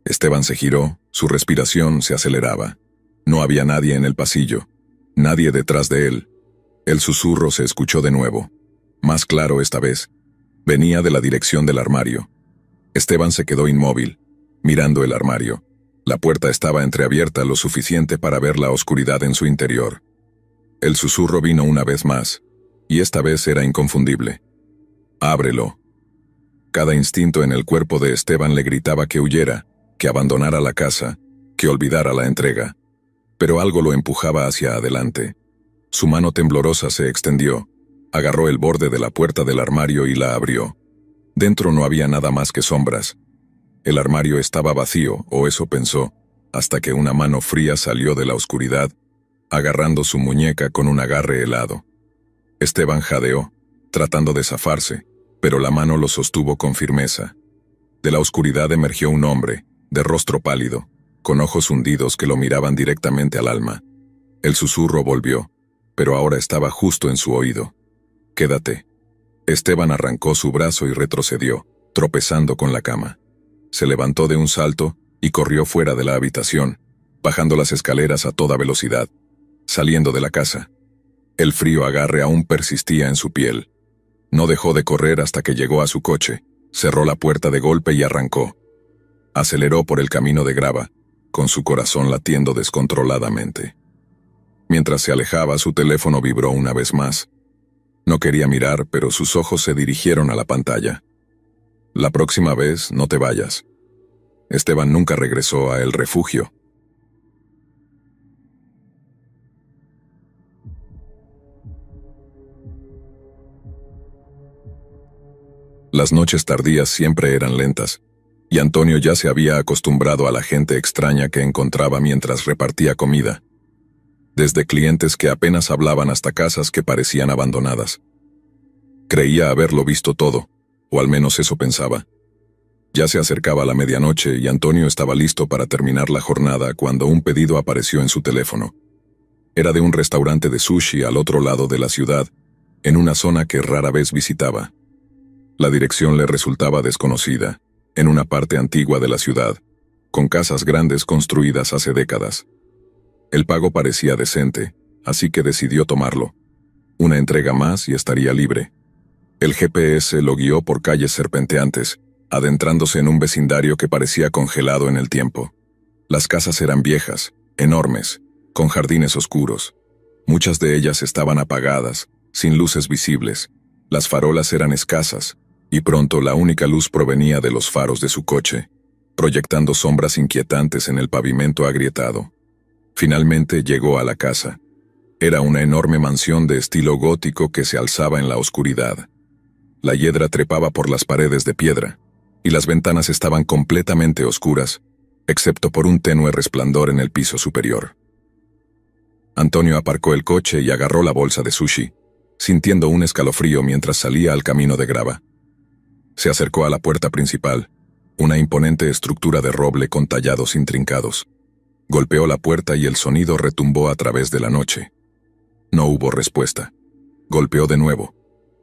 Esteban se giró, su respiración se aceleraba. No había nadie en el pasillo, nadie detrás de él. El susurro se escuchó de nuevo, más claro esta vez. Venía de la dirección del armario. Esteban se quedó inmóvil, mirando el armario. La puerta estaba entreabierta lo suficiente para ver la oscuridad en su interior. El susurro vino una vez más, y esta vez era inconfundible. «Ábrelo». Cada instinto en el cuerpo de Esteban le gritaba que huyera, que abandonara la casa, que olvidara la entrega. Pero algo lo empujaba hacia adelante. Su mano temblorosa se extendió, agarró el borde de la puerta del armario y la abrió. Dentro no había nada más que sombras. El armario estaba vacío, o eso pensó, hasta que una mano fría salió de la oscuridad, agarrando su muñeca con un agarre helado. Esteban jadeó, tratando de zafarse, pero la mano lo sostuvo con firmeza. De la oscuridad emergió un hombre, de rostro pálido, con ojos hundidos que lo miraban directamente al alma. El susurro volvió, pero ahora estaba justo en su oído. «Quédate». Esteban arrancó su brazo y retrocedió, tropezando con la cama. Se levantó de un salto y corrió fuera de la habitación, bajando las escaleras a toda velocidad, saliendo de la casa. El frío agarre aún persistía en su piel. No dejó de correr hasta que llegó a su coche, cerró la puerta de golpe y arrancó. Aceleró por el camino de grava, con su corazón latiendo descontroladamente. Mientras se alejaba, su teléfono vibró una vez más. No quería mirar, pero sus ojos se dirigieron a la pantalla. La próxima vez, no te vayas. Esteban nunca regresó a el refugio. Las noches tardías siempre eran lentas, y Antonio ya se había acostumbrado a la gente extraña que encontraba mientras repartía comida. Desde clientes que apenas hablaban hasta casas que parecían abandonadas. Creía haberlo visto todo, o al menos eso pensaba. Ya se acercaba la medianoche y Antonio estaba listo para terminar la jornada cuando un pedido apareció en su teléfono. Era de un restaurante de sushi al otro lado de la ciudad, en una zona que rara vez visitaba. La dirección le resultaba desconocida, en una parte antigua de la ciudad, con casas grandes construidas hace décadas. El pago parecía decente, así que decidió tomarlo. Una entrega más y estaría libre. El GPS lo guió por calles serpenteantes, adentrándose en un vecindario que parecía congelado en el tiempo. Las casas eran viejas, enormes, con jardines oscuros. Muchas de ellas estaban apagadas, sin luces visibles. Las farolas eran escasas, y pronto la única luz provenía de los faros de su coche, proyectando sombras inquietantes en el pavimento agrietado. Finalmente llegó a la casa. Era una enorme mansión de estilo gótico que se alzaba en la oscuridad. La hiedra trepaba por las paredes de piedra, y las ventanas estaban completamente oscuras, excepto por un tenue resplandor en el piso superior. Antonio aparcó el coche y agarró la bolsa de sushi, sintiendo un escalofrío mientras salía al camino de grava. Se acercó a la puerta principal, una imponente estructura de roble con tallados intrincados. Golpeó la puerta y el sonido retumbó a través de la noche. No hubo respuesta. Golpeó de nuevo,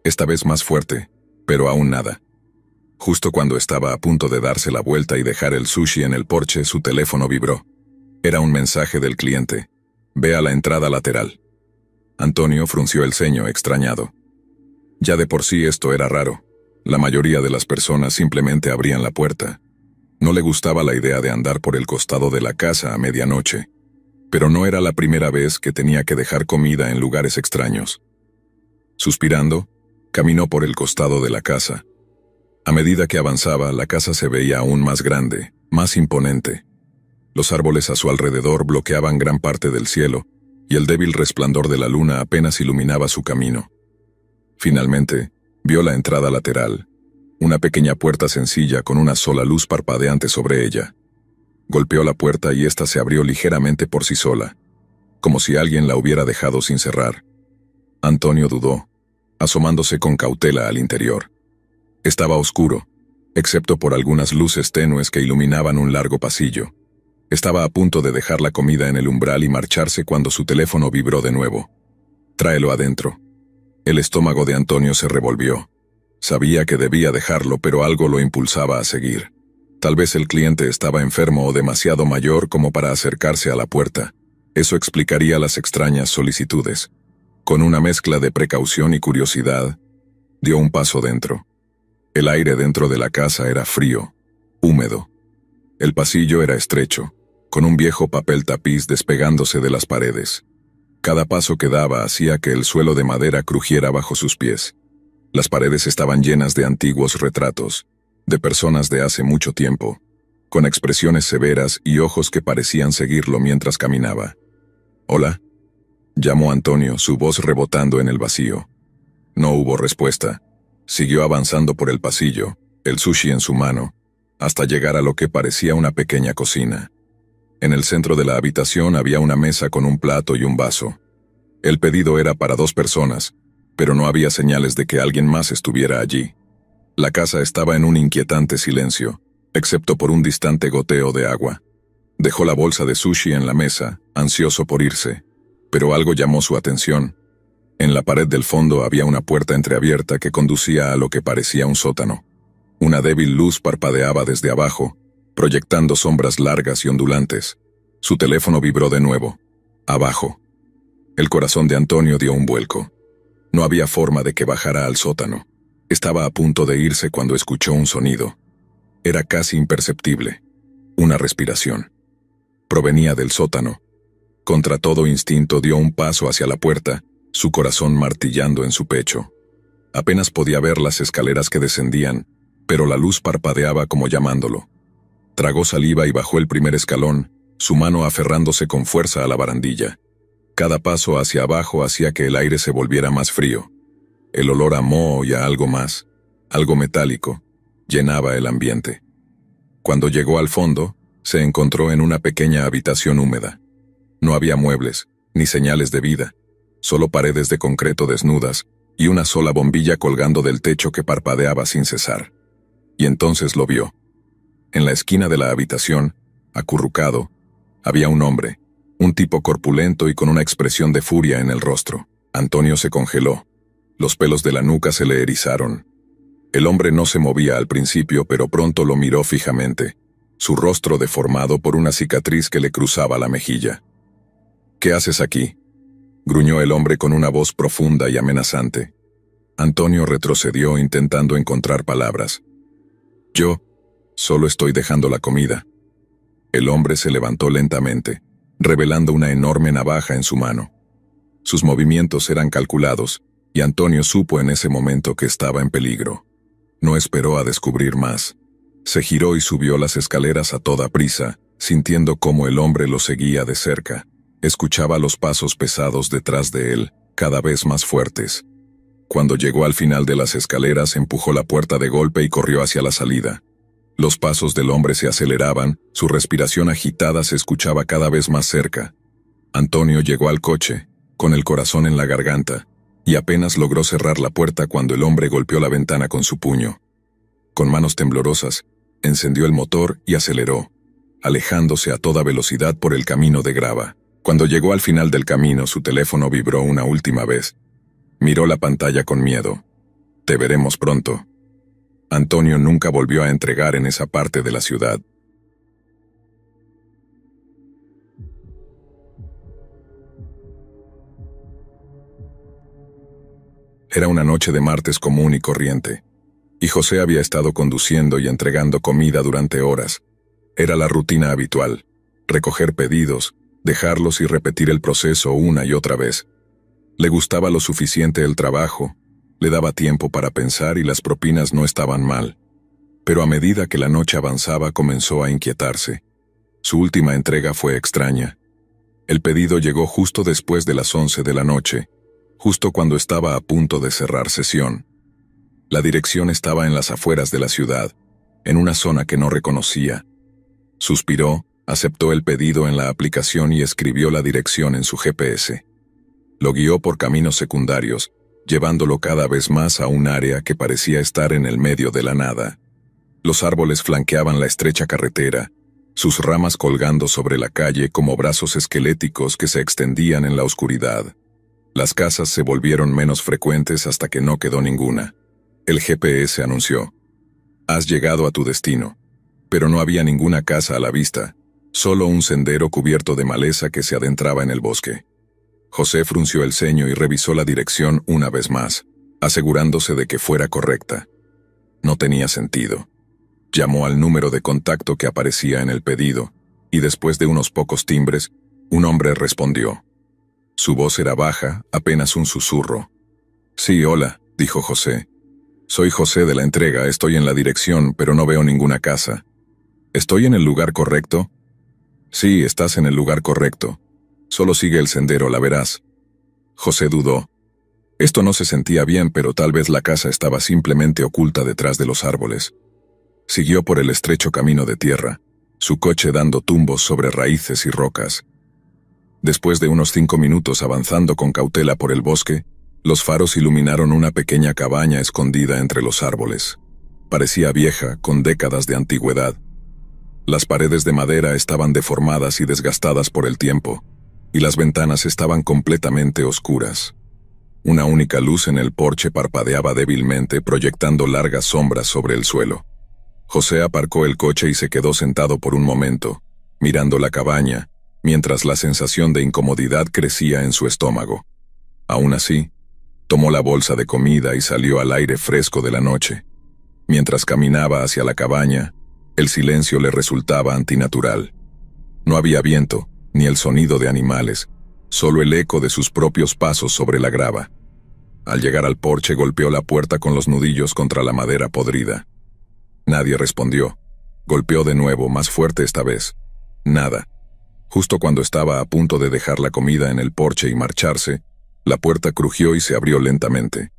esta vez más fuerte, pero aún nada. Justo cuando estaba a punto de darse la vuelta y dejar el sushi en el porche, su teléfono vibró. Era un mensaje del cliente. Ve a la entrada lateral. Antonio frunció el ceño, extrañado. Ya de por sí esto era raro. La mayoría de las personas simplemente abrían la puerta. No le gustaba la idea de andar por el costado de la casa a medianoche, pero no era la primera vez que tenía que dejar comida en lugares extraños. Suspirando, caminó por el costado de la casa. A medida que avanzaba, la casa se veía aún más grande, más imponente. Los árboles a su alrededor bloqueaban gran parte del cielo, y el débil resplandor de la luna apenas iluminaba su camino. Finalmente, vio la entrada lateral, una pequeña puerta sencilla con una sola luz parpadeante sobre ella. Golpeó la puerta y ésta se abrió ligeramente por sí sola, como si alguien la hubiera dejado sin cerrar. Antonio dudó, asomándose con cautela al interior. Estaba oscuro, excepto por algunas luces tenues que iluminaban un largo pasillo. Estaba a punto de dejar la comida en el umbral y marcharse cuando su teléfono vibró de nuevo. Tráelo adentro. El estómago de Antonio se revolvió. Sabía que debía dejarlo, pero algo lo impulsaba a seguir. Tal vez el cliente estaba enfermo o demasiado mayor como para acercarse a la puerta. Eso explicaría las extrañas solicitudes. Con una mezcla de precaución y curiosidad, dio un paso dentro. El aire dentro de la casa era frío, húmedo. El pasillo era estrecho, con un viejo papel tapiz despegándose de las paredes. Cada paso que daba hacía que el suelo de madera crujiera bajo sus pies. Las paredes estaban llenas de antiguos retratos, de personas de hace mucho tiempo, con expresiones severas y ojos que parecían seguirlo mientras caminaba. «¿Hola?», llamó Antonio, su voz rebotando en el vacío. No hubo respuesta. Siguió avanzando por el pasillo, el sushi en su mano, hasta llegar a lo que parecía una pequeña cocina. En el centro de la habitación había una mesa con un plato y un vaso. El pedido era para 2 personas, pero no había señales de que alguien más estuviera allí. La casa estaba en un inquietante silencio, excepto por un distante goteo de agua. Dejó la bolsa de sushi en la mesa, ansioso por irse, pero algo llamó su atención. En la pared del fondo había una puerta entreabierta que conducía a lo que parecía un sótano. Una débil luz parpadeaba desde abajo, proyectando sombras largas y ondulantes. Su teléfono vibró de nuevo. Abajo. El corazón de Antonio dio un vuelco. No había forma de que bajara al sótano. Estaba a punto de irse cuando escuchó un sonido. Era casi imperceptible. Una respiración. Provenía del sótano, Contra todo instinto dio un paso hacia la puerta, su corazón martillando en su pecho. Apenas podía ver las escaleras que descendían, pero la luz parpadeaba como llamándolo. Tragó saliva y bajó el primer escalón, su mano aferrándose con fuerza a la barandilla. Cada paso hacia abajo hacía que el aire se volviera más frío. El olor a moho y a algo más, algo metálico, llenaba el ambiente. Cuando llegó al fondo, se encontró en una pequeña habitación húmeda. No había muebles, ni señales de vida, solo paredes de concreto desnudas y una sola bombilla colgando del techo que parpadeaba sin cesar. Y entonces lo vio. En la esquina de la habitación, acurrucado, había un hombre, un tipo corpulento y con una expresión de furia en el rostro. Antonio se congeló. Los pelos de la nuca se le erizaron. El hombre no se movía al principio, pero pronto lo miró fijamente, su rostro deformado por una cicatriz que le cruzaba la mejilla. «¿Qué haces aquí?», gruñó el hombre con una voz profunda y amenazante. Antonio retrocedió intentando encontrar palabras. «Yo solo estoy dejando la comida». El hombre se levantó lentamente, revelando una enorme navaja en su mano. Sus movimientos eran calculados, y Antonio supo en ese momento que estaba en peligro. No esperó a descubrir más. Se giró y subió las escaleras a toda prisa, sintiendo cómo el hombre lo seguía de cerca. Escuchaba los pasos pesados detrás de él, cada vez más fuertes. Cuando llegó al final de las escaleras, empujó la puerta de golpe y corrió hacia la salida. Los pasos del hombre se aceleraban, su respiración agitada se escuchaba cada vez más cerca. Antonio llegó al coche, con el corazón en la garganta, y apenas logró cerrar la puerta cuando el hombre golpeó la ventana con su puño. Con manos temblorosas, encendió el motor y aceleró, alejándose a toda velocidad por el camino de grava. Cuando llegó al final del camino, su teléfono vibró una última vez. Miró la pantalla con miedo. «Te veremos pronto». Antonio nunca volvió a entregar en esa parte de la ciudad. Era una noche de martes común y corriente, y José había estado conduciendo y entregando comida durante horas. Era la rutina habitual: recoger pedidos, dejarlos y repetir el proceso una y otra vez. Le gustaba lo suficiente el trabajo, le daba tiempo para pensar y las propinas no estaban mal. Pero a medida que la noche avanzaba comenzó a inquietarse. Su última entrega fue extraña. El pedido llegó justo después de las 11 de la noche, justo cuando estaba a punto de cerrar sesión. La dirección estaba en las afueras de la ciudad, en una zona que no reconocía. Suspiró, aceptó el pedido en la aplicación y escribió la dirección en su GPS. Lo guió por caminos secundarios, llevándolo cada vez más a un área que parecía estar en el medio de la nada. Los árboles flanqueaban la estrecha carretera, sus ramas colgando sobre la calle como brazos esqueléticos que se extendían en la oscuridad. Las casas se volvieron menos frecuentes hasta que no quedó ninguna. El GPS anunció: «Has llegado a tu destino». Pero no había ninguna casa a la vista, solo un sendero cubierto de maleza que se adentraba en el bosque. José frunció el ceño y revisó la dirección una vez más, asegurándose de que fuera correcta. No tenía sentido. Llamó al número de contacto que aparecía en el pedido, y después de unos pocos timbres, un hombre respondió. Su voz era baja, apenas un susurro. «Sí, hola», dijo José. «Soy José de la entrega, estoy en la dirección, pero no veo ninguna casa». «¿Estoy en el lugar correcto?» «Sí, estás en el lugar correcto. Solo sigue el sendero, la verás». José dudó. Esto no se sentía bien, pero tal vez la casa estaba simplemente oculta detrás de los árboles. Siguió por el estrecho camino de tierra, su coche dando tumbos sobre raíces y rocas. Después de unos 5 minutos avanzando con cautela por el bosque, los faros iluminaron una pequeña cabaña escondida entre los árboles. Parecía vieja, con décadas de antigüedad. Las paredes de madera estaban deformadas y desgastadas por el tiempo, y las ventanas estaban completamente oscuras. Una única luz en el porche parpadeaba débilmente, proyectando largas sombras sobre el suelo. José aparcó el coche y se quedó sentado por un momento, mirando la cabaña, mientras la sensación de incomodidad crecía en su estómago. Aún así, tomó la bolsa de comida y salió al aire fresco de la noche. Mientras caminaba hacia la cabaña, el silencio le resultaba antinatural. No había viento, ni el sonido de animales, solo el eco de sus propios pasos sobre la grava. Al llegar al porche golpeó la puerta con los nudillos contra la madera podrida. Nadie respondió. Golpeó de nuevo, más fuerte esta vez. Nada. Justo cuando estaba a punto de dejar la comida en el porche y marcharse, la puerta crujió y se abrió lentamente.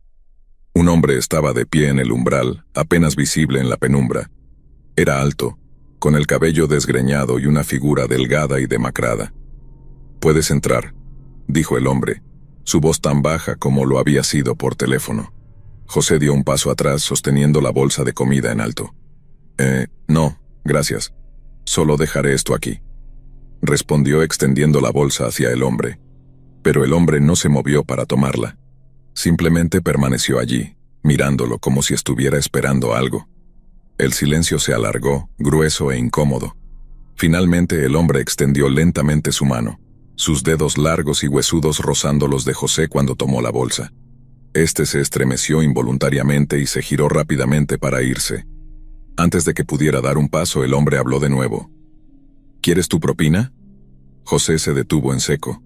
Un hombre estaba de pie en el umbral, apenas visible en la penumbra. Era alto, con el cabello desgreñado y una figura delgada y demacrada. «Puedes entrar», dijo el hombre, su voz tan baja como lo había sido por teléfono. José dio un paso atrás sosteniendo la bolsa de comida en alto. No, gracias. Solo dejaré esto aquí», respondió extendiendo la bolsa hacia el hombre. Pero el hombre no se movió para tomarla. Simplemente permaneció allí, mirándolo como si estuviera esperando algo. El silencio se alargó, grueso e incómodo. Finalmente el hombre extendió lentamente su mano, sus dedos largos y huesudos rozando los de José cuando tomó la bolsa. Este se estremeció involuntariamente y se giró rápidamente para irse. Antes de que pudiera dar un paso, el hombre habló de nuevo. «¿Quieres tu propina?» José se detuvo en seco.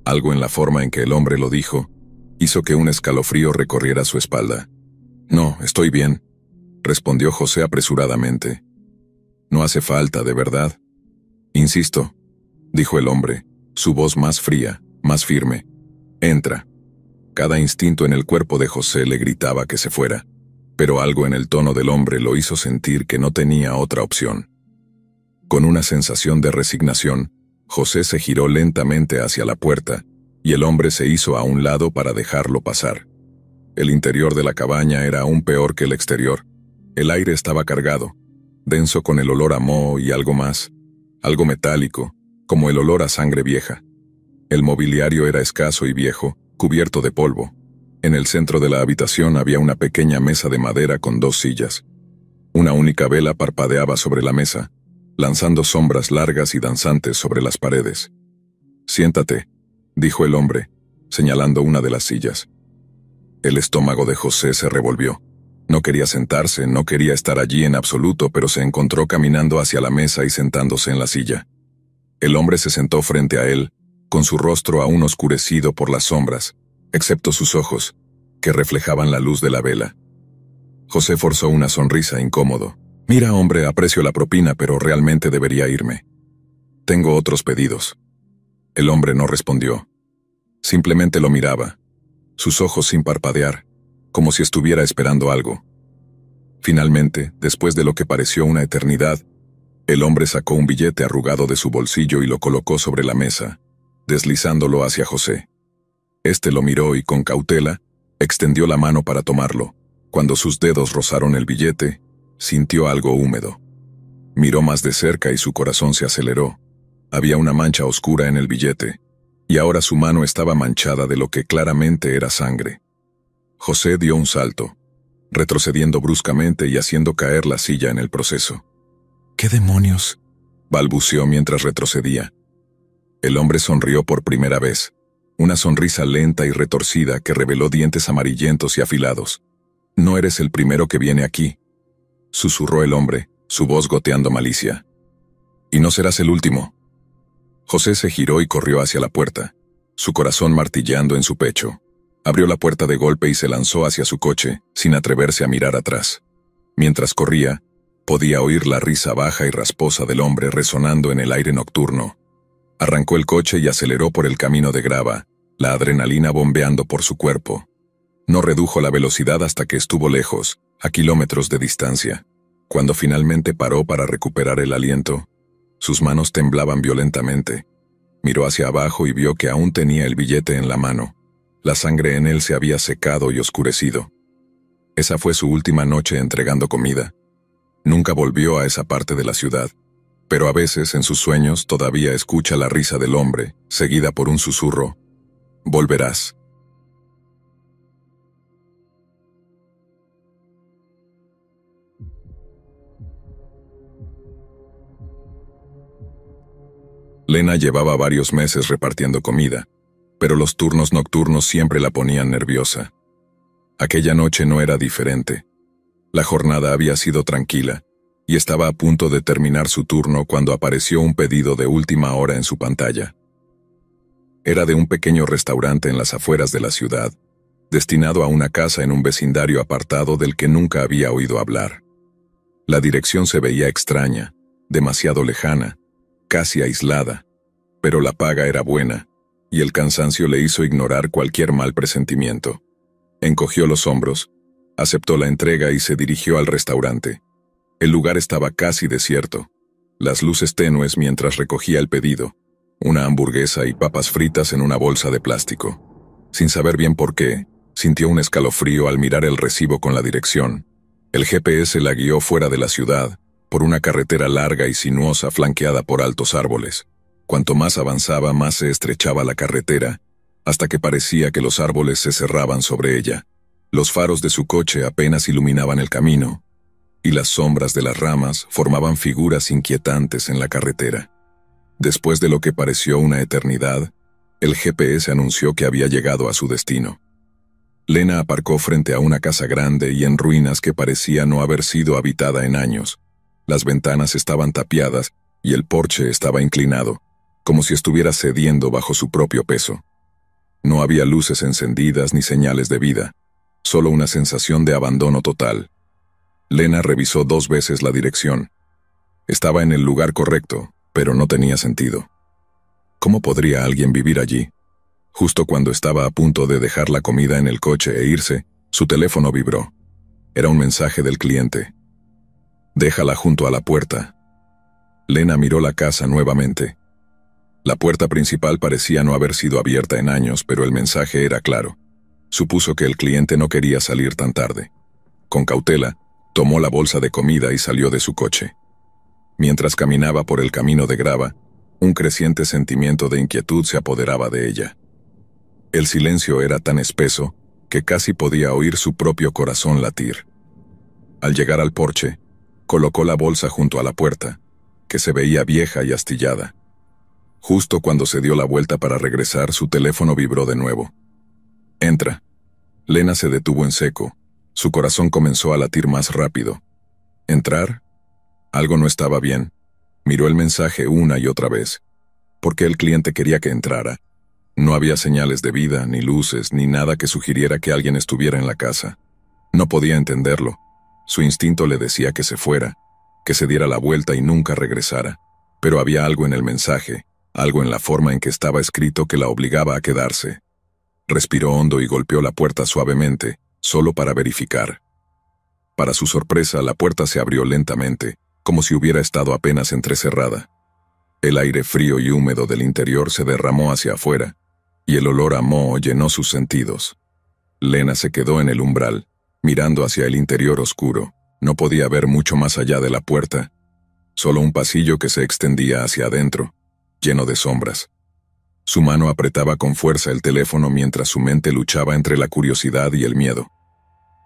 Algo en la forma en que el hombre lo dijo hizo que un escalofrío recorriera su espalda. «No, estoy bien», respondió José apresuradamente. «No hace falta, de verdad». «Insisto», dijo el hombre, su voz más fría, más firme. «Entra». Cada instinto en el cuerpo de José le gritaba que se fuera, pero algo en el tono del hombre lo hizo sentir que no tenía otra opción. Con una sensación de resignación, José se giró lentamente hacia la puerta, y el hombre se hizo a un lado para dejarlo pasar. El interior de la cabaña era aún peor que el exterior. El aire estaba cargado, denso con el olor a moho y algo más, algo metálico, como el olor a sangre vieja. El mobiliario era escaso y viejo, cubierto de polvo. En el centro de la habitación había una pequeña mesa de madera con 2 sillas. Una única vela parpadeaba sobre la mesa, lanzando sombras largas y danzantes sobre las paredes. «Siéntate», dijo el hombre, señalando una de las sillas. El estómago de José se revolvió. No quería sentarse, no quería estar allí en absoluto, pero se encontró caminando hacia la mesa y sentándose en la silla. El hombre se sentó frente a él, con su rostro aún oscurecido por las sombras, excepto sus ojos, que reflejaban la luz de la vela. José forzó una sonrisa incómodo. «Mira, hombre, aprecio la propina, pero realmente debería irme. Tengo otros pedidos». El hombre no respondió. Simplemente lo miraba, sus ojos sin parpadear, como si estuviera esperando algo. Finalmente, después de lo que pareció una eternidad, el hombre sacó un billete arrugado de su bolsillo y lo colocó sobre la mesa, deslizándolo hacia José. Este lo miró y, con cautela, extendió la mano para tomarlo. Cuando sus dedos rozaron el billete, sintió algo húmedo. Miró más de cerca y su corazón se aceleró. Había una mancha oscura en el billete, y ahora su mano estaba manchada de lo que claramente era sangre. José dio un salto, retrocediendo bruscamente y haciendo caer la silla en el proceso. «¿Qué demonios?», balbuceó mientras retrocedía. El hombre sonrió por primera vez, una sonrisa lenta y retorcida que reveló dientes amarillentos y afilados. «No eres el primero que viene aquí», susurró el hombre, su voz goteando malicia. «Y no serás el último». José se giró y corrió hacia la puerta, su corazón martilleando en su pecho. Abrió la puerta de golpe y se lanzó hacia su coche, sin atreverse a mirar atrás. Mientras corría, podía oír la risa baja y rasposa del hombre resonando en el aire nocturno. Arrancó el coche y aceleró por el camino de grava, la adrenalina bombeando por su cuerpo. No redujo la velocidad hasta que estuvo lejos, a kilómetros de distancia. Cuando finalmente paró para recuperar el aliento, sus manos temblaban violentamente. Miró hacia abajo y vio que aún tenía el billete en la mano. La sangre en él se había secado y oscurecido. Esa fue su última noche entregando comida. Nunca volvió a esa parte de la ciudad, pero a veces en sus sueños todavía escucha la risa del hombre, seguida por un susurro: «Volverás». Lena llevaba varios meses repartiendo comida, pero los turnos nocturnos siempre la ponían nerviosa. Aquella noche no era diferente. La jornada había sido tranquila, y estaba a punto de terminar su turno cuando apareció un pedido de última hora en su pantalla. Era de un pequeño restaurante en las afueras de la ciudad, destinado a una casa en un vecindario apartado del que nunca había oído hablar. La dirección se veía extraña, demasiado lejana, casi aislada, pero la paga era buena, y el cansancio le hizo ignorar cualquier mal presentimiento. Encogió los hombros, aceptó la entrega y se dirigió al restaurante. El lugar estaba casi desierto, las luces tenues mientras recogía el pedido, una hamburguesa y papas fritas en una bolsa de plástico. Sin saber bien por qué, sintió un escalofrío al mirar el recibo con la dirección. El GPS la guió fuera de la ciudad, por una carretera larga y sinuosa flanqueada por altos árboles. Cuanto más avanzaba, más se estrechaba la carretera, hasta que parecía que los árboles se cerraban sobre ella. Los faros de su coche apenas iluminaban el camino, y las sombras de las ramas formaban figuras inquietantes en la carretera. Después de lo que pareció una eternidad, el GPS anunció que había llegado a su destino. Lena aparcó frente a una casa grande y en ruinas que parecía no haber sido habitada en años. Las ventanas estaban tapiadas y el porche estaba inclinado, como si estuviera cediendo bajo su propio peso. No había luces encendidas ni señales de vida, solo una sensación de abandono total. Lena revisó 2 veces la dirección. Estaba en el lugar correcto, pero no tenía sentido. ¿Cómo podría alguien vivir allí? Justo cuando estaba a punto de dejar la comida en el coche e irse, su teléfono vibró. Era un mensaje del cliente. «Déjala junto a la puerta». Lena miró la casa nuevamente. La puerta principal parecía no haber sido abierta en años, pero el mensaje era claro. Supuso que el cliente no quería salir tan tarde. Con cautela, tomó la bolsa de comida y salió de su coche. Mientras caminaba por el camino de grava, un creciente sentimiento de inquietud se apoderaba de ella. El silencio era tan espeso que casi podía oír su propio corazón latir. Al llegar al porche, colocó la bolsa junto a la puerta, que se veía vieja y astillada. Justo cuando se dio la vuelta para regresar, su teléfono vibró de nuevo. «Entra». Lena se detuvo en seco. Su corazón comenzó a latir más rápido. ¿Entrar? Algo no estaba bien. Miró el mensaje una y otra vez. ¿Por qué el cliente quería que entrara? No había señales de vida, ni luces, ni nada que sugiriera que alguien estuviera en la casa. No podía entenderlo. Su instinto le decía que se fuera, que se diera la vuelta y nunca regresara. Pero había algo en el mensaje, algo en la forma en que estaba escrito que la obligaba a quedarse. Respiró hondo y golpeó la puerta suavemente, solo para verificar. Para su sorpresa, la puerta se abrió lentamente, como si hubiera estado apenas entrecerrada. El aire frío y húmedo del interior se derramó hacia afuera, y el olor a moho llenó sus sentidos. Lena se quedó en el umbral, mirando hacia el interior oscuro. No podía ver mucho más allá de la puerta, solo un pasillo que se extendía hacia adentro, lleno de sombras. Su mano apretaba con fuerza el teléfono mientras su mente luchaba entre la curiosidad y el miedo.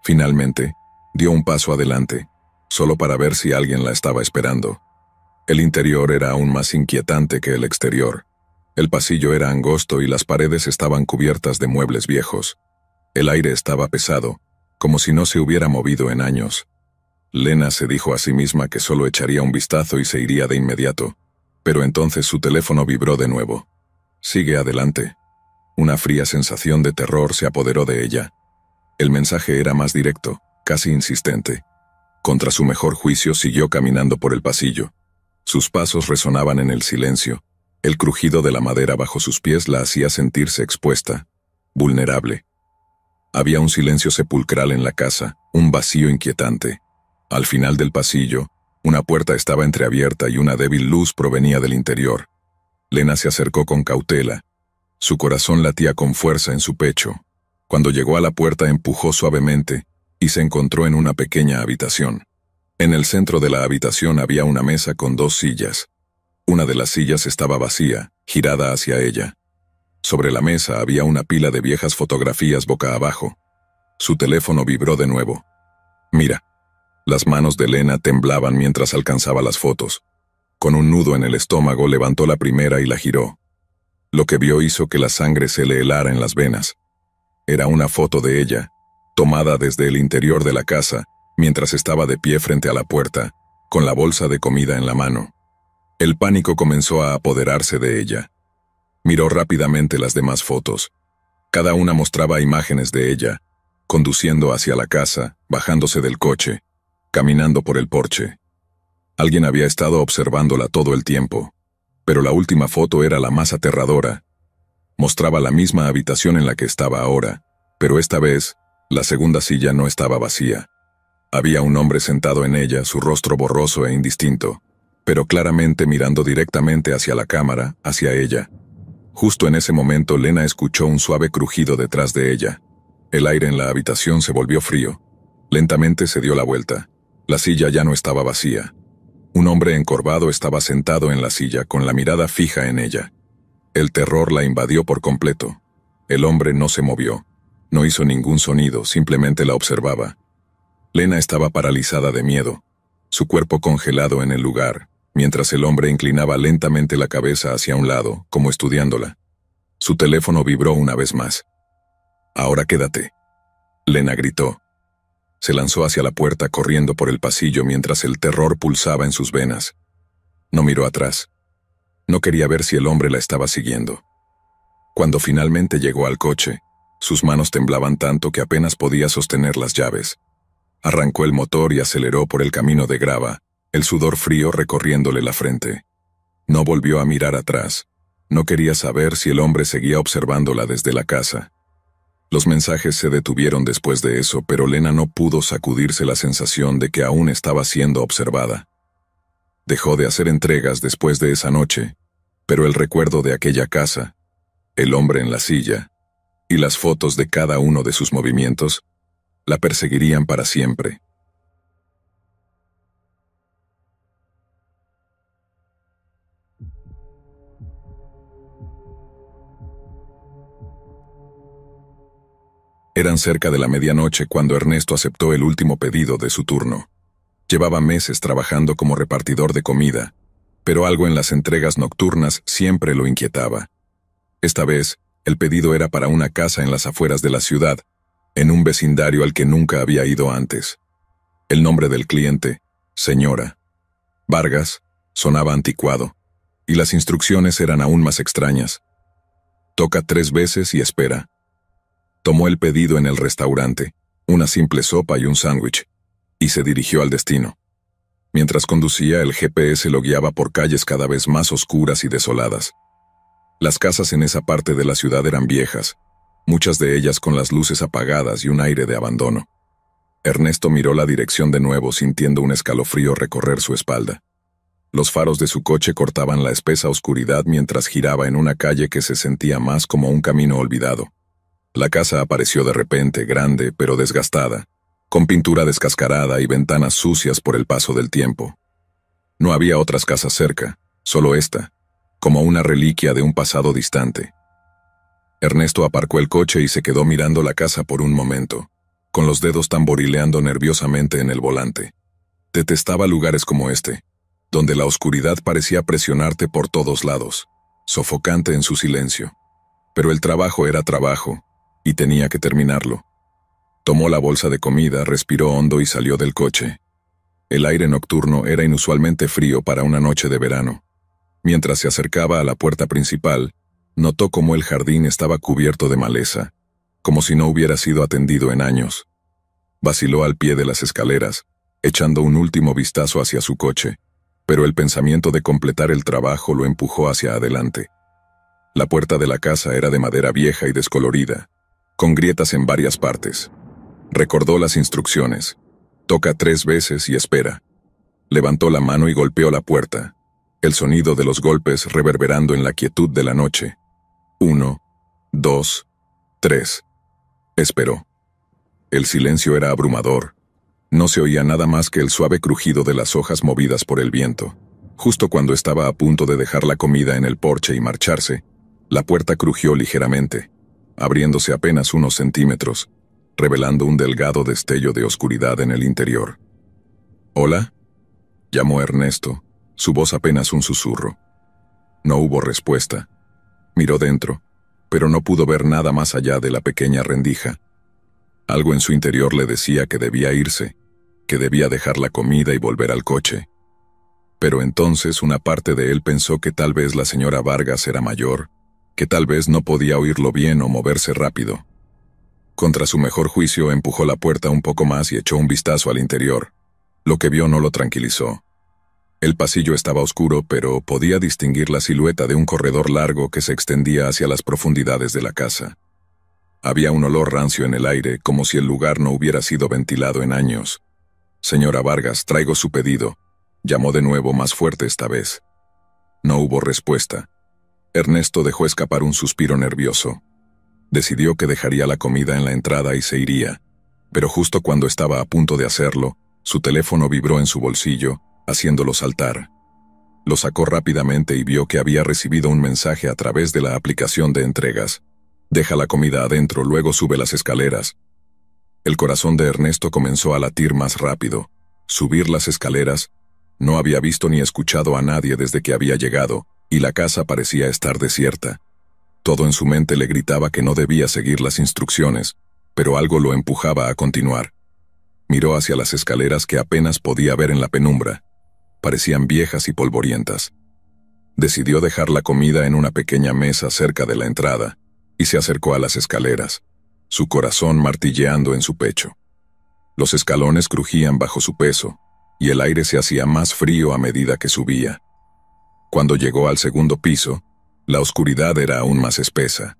Finalmente, dio un paso adelante, solo para ver si alguien la estaba esperando. El interior era aún más inquietante que el exterior. El pasillo era angosto y las paredes estaban cubiertas de muebles viejos. El aire estaba pesado, como si no se hubiera movido en años. Lena se dijo a sí misma que solo echaría un vistazo y se iría de inmediato, pero entonces su teléfono vibró de nuevo. «Sigue adelante». Una fría sensación de terror se apoderó de ella. El mensaje era más directo, casi insistente. Contra su mejor juicio siguió caminando por el pasillo. Sus pasos resonaban en el silencio. El crujido de la madera bajo sus pies la hacía sentirse expuesta, vulnerable. Había un silencio sepulcral en la casa, un vacío inquietante. Al final del pasillo, una puerta estaba entreabierta y una débil luz provenía del interior. Lena se acercó con cautela. Su corazón latía con fuerza en su pecho. Cuando llegó a la puerta empujó suavemente y se encontró en una pequeña habitación. En el centro de la habitación había una mesa con 2 sillas. Una de las sillas estaba vacía, girada hacia ella. Sobre la mesa había una pila de viejas fotografías boca abajo. Su teléfono vibró de nuevo. «Mira». Las manos de Lena temblaban mientras alcanzaba las fotos. Con un nudo en el estómago levantó la primera y la giró. Lo que vio hizo que la sangre se le helara en las venas. Era una foto de ella, tomada desde el interior de la casa, mientras estaba de pie frente a la puerta, con la bolsa de comida en la mano. El pánico comenzó a apoderarse de ella. Miró rápidamente las demás fotos. Cada una mostraba imágenes de ella, conduciendo hacia la casa, bajándose del coche, caminando por el porche. Alguien había estado observándola todo el tiempo, pero la última foto era la más aterradora. Mostraba la misma habitación en la que estaba ahora, pero esta vez, la segunda silla no estaba vacía. Había un hombre sentado en ella, su rostro borroso e indistinto, pero claramente mirando directamente hacia la cámara, hacia ella. Justo en ese momento Lena escuchó un suave crujido detrás de ella. El aire en la habitación se volvió frío. Lentamente se dio la vuelta. La silla ya no estaba vacía. Un hombre encorvado estaba sentado en la silla con la mirada fija en ella. El terror la invadió por completo. El hombre no se movió. No hizo ningún sonido, simplemente la observaba. Lena estaba paralizada de miedo, su cuerpo congelado en el lugar, mientras el hombre inclinaba lentamente la cabeza hacia un lado, como estudiándola. Su teléfono vibró una vez más. «Ahora quédate», Lena gritó. Se lanzó hacia la puerta corriendo por el pasillo mientras el terror pulsaba en sus venas. No miró atrás. No quería ver si el hombre la estaba siguiendo. Cuando finalmente llegó al coche, sus manos temblaban tanto que apenas podía sostener las llaves. Arrancó el motor y aceleró por el camino de grava, el sudor frío recorriéndole la frente. No volvió a mirar atrás. No quería saber si el hombre seguía observándola desde la casa. Los mensajes se detuvieron después de eso, pero Lena no pudo sacudirse la sensación de que aún estaba siendo observada. Dejó de hacer entregas después de esa noche, pero el recuerdo de aquella casa, el hombre en la silla, y las fotos de cada uno de sus movimientos, la perseguirían para siempre. Eran cerca de la medianoche cuando Ernesto aceptó el último pedido de su turno. Llevaba meses trabajando como repartidor de comida, pero algo en las entregas nocturnas siempre lo inquietaba. Esta vez, el pedido era para una casa en las afueras de la ciudad, en un vecindario al que nunca había ido antes. El nombre del cliente, señora Vargas, sonaba anticuado, y las instrucciones eran aún más extrañas. Toca 3 veces y espera. Tomó el pedido en el restaurante, una simple sopa y un sándwich, y se dirigió al destino. Mientras conducía, el GPS lo guiaba por calles cada vez más oscuras y desoladas. Las casas en esa parte de la ciudad eran viejas, muchas de ellas con las luces apagadas y un aire de abandono. Ernesto miró la dirección de nuevo sintiendo un escalofrío recorrer su espalda. Los faros de su coche cortaban la espesa oscuridad mientras giraba en una calle que se sentía más como un camino olvidado. La casa apareció de repente, grande pero desgastada, con pintura descascarada y ventanas sucias por el paso del tiempo. No había otras casas cerca, solo esta, como una reliquia de un pasado distante. Ernesto aparcó el coche y se quedó mirando la casa por un momento, con los dedos tamborileando nerviosamente en el volante. Detestaba lugares como este, donde la oscuridad parecía presionarte por todos lados, sofocante en su silencio. Pero el trabajo era trabajo, y tenía que terminarlo. Tomó la bolsa de comida, respiró hondo y salió del coche. El aire nocturno era inusualmente frío para una noche de verano. Mientras se acercaba a la puerta principal, notó cómo el jardín estaba cubierto de maleza, como si no hubiera sido atendido en años. Vaciló al pie de las escaleras, echando un último vistazo hacia su coche, pero el pensamiento de completar el trabajo lo empujó hacia adelante. La puerta de la casa era de madera vieja y descolorida, con grietas en varias partes. Recordó las instrucciones. Toca 3 veces y espera. Levantó la mano y golpeó la puerta, el sonido de los golpes reverberando en la quietud de la noche. 1, 2, 3. Esperó. El silencio era abrumador. No se oía nada más que el suave crujido de las hojas movidas por el viento. Justo cuando estaba a punto de dejar la comida en el porche y marcharse, la puerta crujió ligeramente, abriéndose apenas unos centímetros, revelando un delgado destello de oscuridad en el interior. «¿Hola?», llamó Ernesto, su voz apenas un susurro. No hubo respuesta. Miró dentro, pero no pudo ver nada más allá de la pequeña rendija. Algo en su interior le decía que debía irse, que debía dejar la comida y volver al coche, Pero entonces una parte de él pensó que tal vez la señora Vargas era mayor, que tal vez no podía oírlo bien o moverse rápido. Contra su mejor juicio empujó la puerta un poco más y echó un vistazo al interior. Lo que vio no lo tranquilizó. El pasillo estaba oscuro, pero podía distinguir la silueta de un corredor largo que se extendía hacia las profundidades de la casa. Había un olor rancio en el aire, como si el lugar no hubiera sido ventilado en años. «Señora Vargas, traigo su pedido», llamó de nuevo más fuerte esta vez. No hubo respuesta. Ernesto dejó escapar un suspiro nervioso. Decidió que dejaría la comida en la entrada y se iría, pero justo cuando estaba a punto de hacerlo, su teléfono vibró en su bolsillo, haciéndolo saltar. Lo sacó rápidamente y vio que había recibido un mensaje a través de la aplicación de entregas. «Deja la comida adentro, luego sube las escaleras». El corazón de Ernesto comenzó a latir más rápido. Subir las escaleras. No había visto ni escuchado a nadie desde que había llegado, y la casa parecía estar desierta. Todo en su mente le gritaba que no debía seguir las instrucciones, pero algo lo empujaba a continuar. Miró hacia las escaleras que apenas podía ver en la penumbra. Parecían viejas y polvorientas. Decidió dejar la comida en una pequeña mesa cerca de la entrada, y se acercó a las escaleras, su corazón martilleando en su pecho. Los escalones crujían bajo su peso, y el aire se hacía más frío a medida que subía. Cuando llegó al segundo piso, la oscuridad era aún más espesa.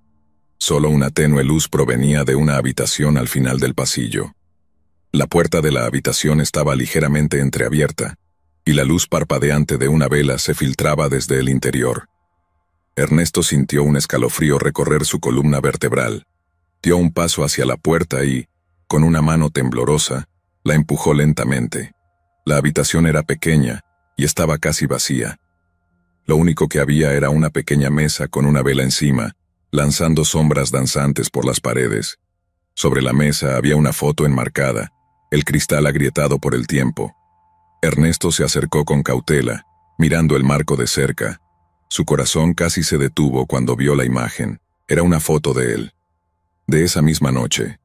Solo una tenue luz provenía de una habitación al final del pasillo. La puerta de la habitación estaba ligeramente entreabierta, y la luz parpadeante de una vela se filtraba desde el interior. Ernesto sintió un escalofrío recorrer su columna vertebral. Dio un paso hacia la puerta y, con una mano temblorosa, la empujó lentamente. La habitación era pequeña y estaba casi vacía. Lo único que había era una pequeña mesa con una vela encima, lanzando sombras danzantes por las paredes. Sobre la mesa había una foto enmarcada, el cristal agrietado por el tiempo. Ernesto se acercó con cautela, mirando el marco de cerca. Su corazón casi se detuvo cuando vio la imagen. Era una foto de él. De esa misma noche.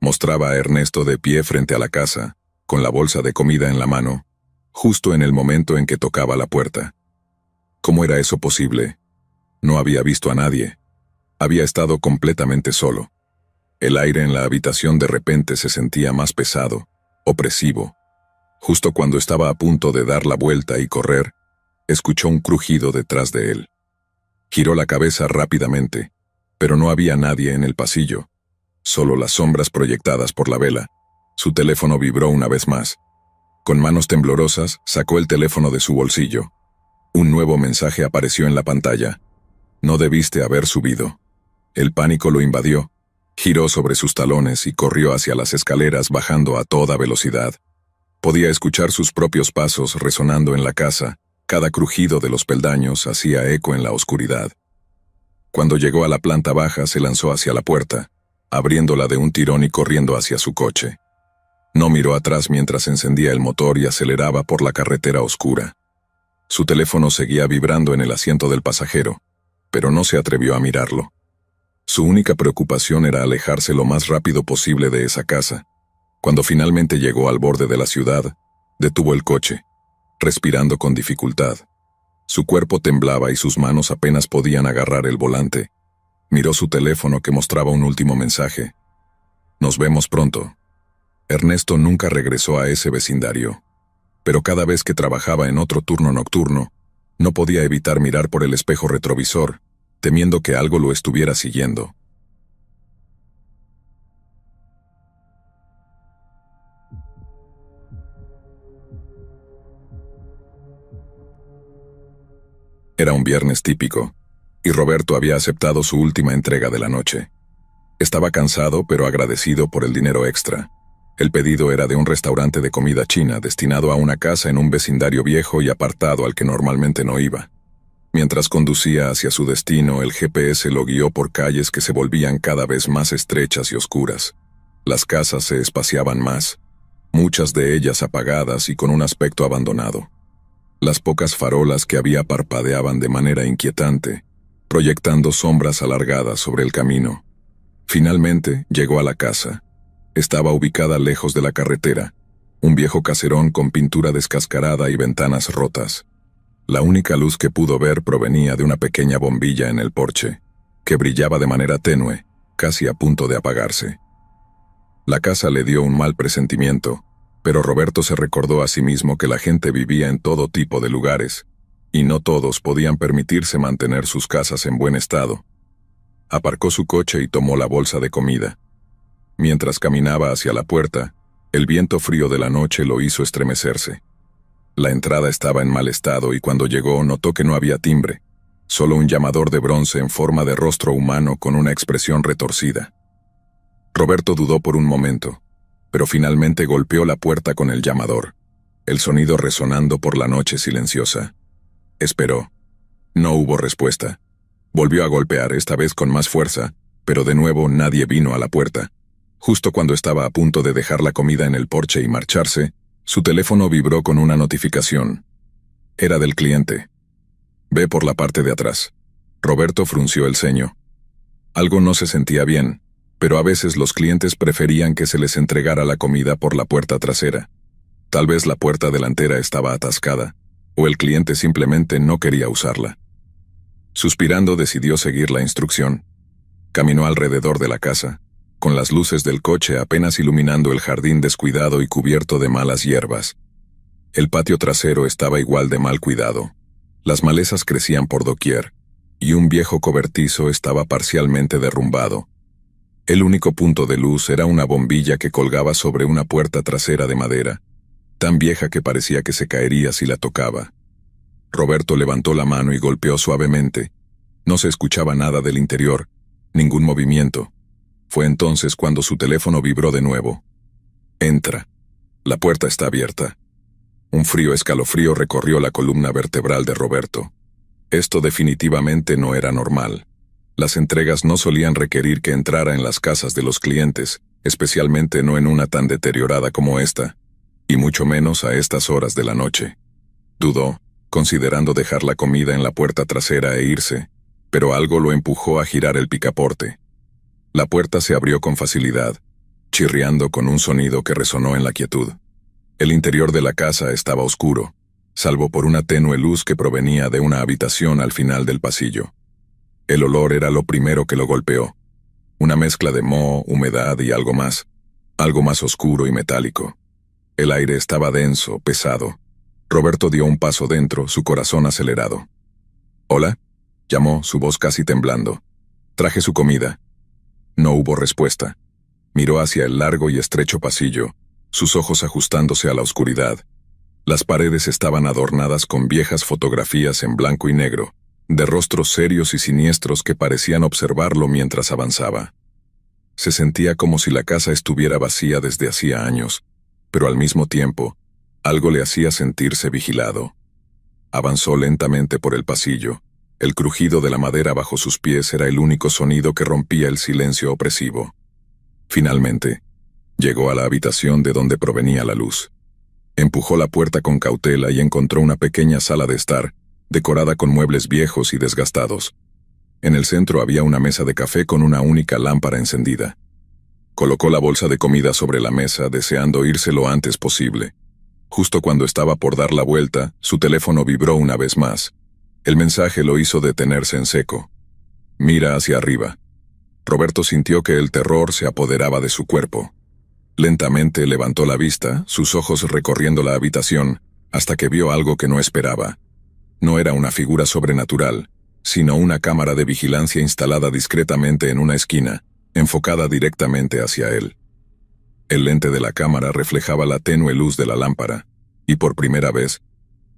Mostraba a Ernesto de pie frente a la casa, con la bolsa de comida en la mano, justo en el momento en que tocaba la puerta. ¿Cómo era eso posible? No había visto a nadie. Había estado completamente solo. El aire en la habitación de repente se sentía más pesado, opresivo. Justo cuando estaba a punto de dar la vuelta y correr, escuchó un crujido detrás de él. Giró la cabeza rápidamente, pero no había nadie en el pasillo, solo las sombras proyectadas por la vela. Su teléfono vibró una vez más. Con manos temblorosas, sacó el teléfono de su bolsillo. Un nuevo mensaje apareció en la pantalla. «No debiste haber subido». El pánico lo invadió. Giró sobre sus talones y corrió hacia las escaleras bajando a toda velocidad. Podía escuchar sus propios pasos resonando en la casa. Cada crujido de los peldaños hacía eco en la oscuridad. Cuando llegó a la planta baja se lanzó hacia la puerta, abriéndola de un tirón y corriendo hacia su coche. No miró atrás mientras encendía el motor y aceleraba por la carretera oscura. Su teléfono seguía vibrando en el asiento del pasajero, pero no se atrevió a mirarlo. Su única preocupación era alejarse lo más rápido posible de esa casa. Cuando finalmente llegó al borde de la ciudad, detuvo el coche, respirando con dificultad. Su cuerpo temblaba y sus manos apenas podían agarrar el volante. Miró su teléfono que mostraba un último mensaje. «Nos vemos pronto». Ernesto nunca regresó a ese vecindario, pero cada vez que trabajaba en otro turno nocturno, no podía evitar mirar por el espejo retrovisor, temiendo que algo lo estuviera siguiendo. Era un viernes típico, y Roberto había aceptado su última entrega de la noche. Estaba cansado pero agradecido por el dinero extra. El pedido era de un restaurante de comida china destinado a una casa en un vecindario viejo y apartado al que normalmente no iba. Mientras conducía hacia su destino, el GPS lo guió por calles que se volvían cada vez más estrechas y oscuras. Las casas se espaciaban más, muchas de ellas apagadas y con un aspecto abandonado. Las pocas farolas que había parpadeaban de manera inquietante, proyectando sombras alargadas sobre el camino. Finalmente llegó a la casa. Estaba ubicada lejos de la carretera, un viejo caserón con pintura descascarada y ventanas rotas. La única luz que pudo ver provenía de una pequeña bombilla en el porche, que brillaba de manera tenue, casi a punto de apagarse. La casa le dio un mal presentimiento, pero Roberto se recordó a sí mismo que la gente vivía en todo tipo de lugares, y no todos podían permitirse mantener sus casas en buen estado. Aparcó su coche y tomó la bolsa de comida. Mientras caminaba hacia la puerta, el viento frío de la noche lo hizo estremecerse. La entrada estaba en mal estado y cuando llegó notó que no había timbre, solo un llamador de bronce en forma de rostro humano con una expresión retorcida. Roberto dudó por un momento, pero finalmente golpeó la puerta con el llamador, el sonido resonando por la noche silenciosa. Esperó. No hubo respuesta. Volvió a golpear, esta vez con más fuerza, pero de nuevo nadie vino a la puerta. Justo cuando estaba a punto de dejar la comida en el porche y marcharse, su teléfono vibró con una notificación. Era del cliente. Ve por la parte de atrás. Roberto frunció el ceño. Algo no se sentía bien, pero a veces los clientes preferían que se les entregara la comida por la puerta trasera. Tal vez la puerta delantera estaba atascada, o el cliente simplemente no quería usarla. Suspirando, decidió seguir la instrucción. Caminó alrededor de la casa, con las luces del coche apenas iluminando el jardín descuidado y cubierto de malas hierbas. El patio trasero estaba igual de mal cuidado. Las malezas crecían por doquier, y un viejo cobertizo estaba parcialmente derrumbado. El único punto de luz era una bombilla que colgaba sobre una puerta trasera de madera, tan vieja que parecía que se caería si la tocaba. Roberto levantó la mano y golpeó suavemente. No se escuchaba nada del interior, ningún movimiento. Fue entonces cuando su teléfono vibró de nuevo. Entra. La puerta está abierta. Un frío escalofrío recorrió la columna vertebral de Roberto. Esto definitivamente no era normal. Las entregas no solían requerir que entrara en las casas de los clientes, especialmente no en una tan deteriorada como esta, y mucho menos a estas horas de la noche. Dudó, considerando dejar la comida en la puerta trasera e irse, pero algo lo empujó a girar el picaporte. La puerta se abrió con facilidad, chirriando con un sonido que resonó en la quietud. El interior de la casa estaba oscuro, salvo por una tenue luz que provenía de una habitación al final del pasillo. El olor era lo primero que lo golpeó. Una mezcla de moho, humedad y algo más oscuro y metálico. El aire estaba denso, pesado. Roberto dio un paso dentro, su corazón acelerado. «¿Hola?», llamó, su voz casi temblando. «Traje su comida». No hubo respuesta. Miró hacia el largo y estrecho pasillo, sus ojos ajustándose a la oscuridad. Las paredes estaban adornadas con viejas fotografías en blanco y negro, de rostros serios y siniestros que parecían observarlo mientras avanzaba. Se sentía como si la casa estuviera vacía desde hacía años, pero al mismo tiempo, algo le hacía sentirse vigilado. Avanzó lentamente por el pasillo. El crujido de la madera bajo sus pies era el único sonido que rompía el silencio opresivo. Finalmente, llegó a la habitación de donde provenía la luz. Empujó la puerta con cautela y encontró una pequeña sala de estar, decorada con muebles viejos y desgastados. En el centro había una mesa de café con una única lámpara encendida. Colocó la bolsa de comida sobre la mesa, deseando irse lo antes posible. Justo cuando estaba por dar la vuelta, su teléfono vibró una vez más. El mensaje lo hizo detenerse en seco. «Mira hacia arriba». Roberto sintió que el terror se apoderaba de su cuerpo. Lentamente levantó la vista, sus ojos recorriendo la habitación, hasta que vio algo que no esperaba. No era una figura sobrenatural, sino una cámara de vigilancia instalada discretamente en una esquina, enfocada directamente hacia él. El lente de la cámara reflejaba la tenue luz de la lámpara, y por primera vez,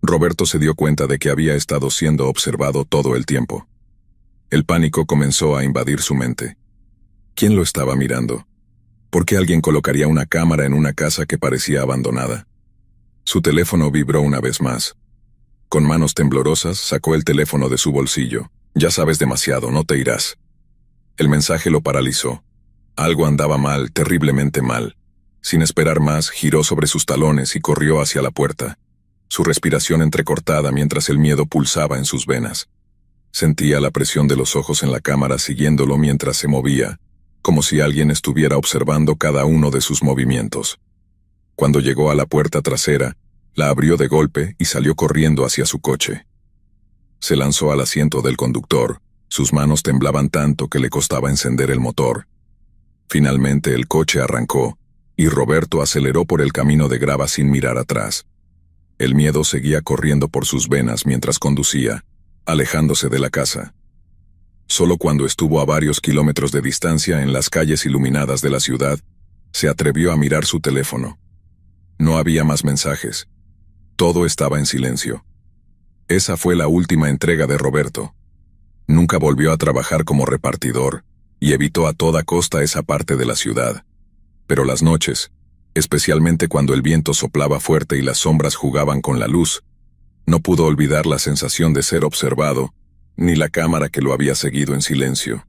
Roberto se dio cuenta de que había estado siendo observado todo el tiempo. El pánico comenzó a invadir su mente. ¿Quién lo estaba mirando? ¿Por qué alguien colocaría una cámara en una casa que parecía abandonada? Su teléfono vibró una vez más. Con manos temblorosas sacó el teléfono de su bolsillo. «Ya sabes demasiado, no te irás». El mensaje lo paralizó. Algo andaba mal, terriblemente mal. Sin esperar más, giró sobre sus talones y corrió hacia la puerta. Su respiración entrecortada mientras el miedo pulsaba en sus venas. Sentía la presión de los ojos en la cámara siguiéndolo mientras se movía, como si alguien estuviera observando cada uno de sus movimientos. Cuando llegó a la puerta trasera, la abrió de golpe y salió corriendo hacia su coche. Se lanzó al asiento del conductor. Sus manos temblaban tanto que le costaba encender el motor. Finalmente el coche arrancó, y Roberto aceleró por el camino de grava sin mirar atrás. El miedo seguía corriendo por sus venas mientras conducía, alejándose de la casa. Solo cuando estuvo a varios kilómetros de distancia en las calles iluminadas de la ciudad, se atrevió a mirar su teléfono. No había más mensajes. Todo estaba en silencio. Esa fue la última entrega de Roberto. Nunca volvió a trabajar como repartidor, y evitó a toda costa esa parte de la ciudad. Pero las noches, especialmente cuando el viento soplaba fuerte y las sombras jugaban con la luz, no pudo olvidar la sensación de ser observado, ni la cámara que lo había seguido en silencio.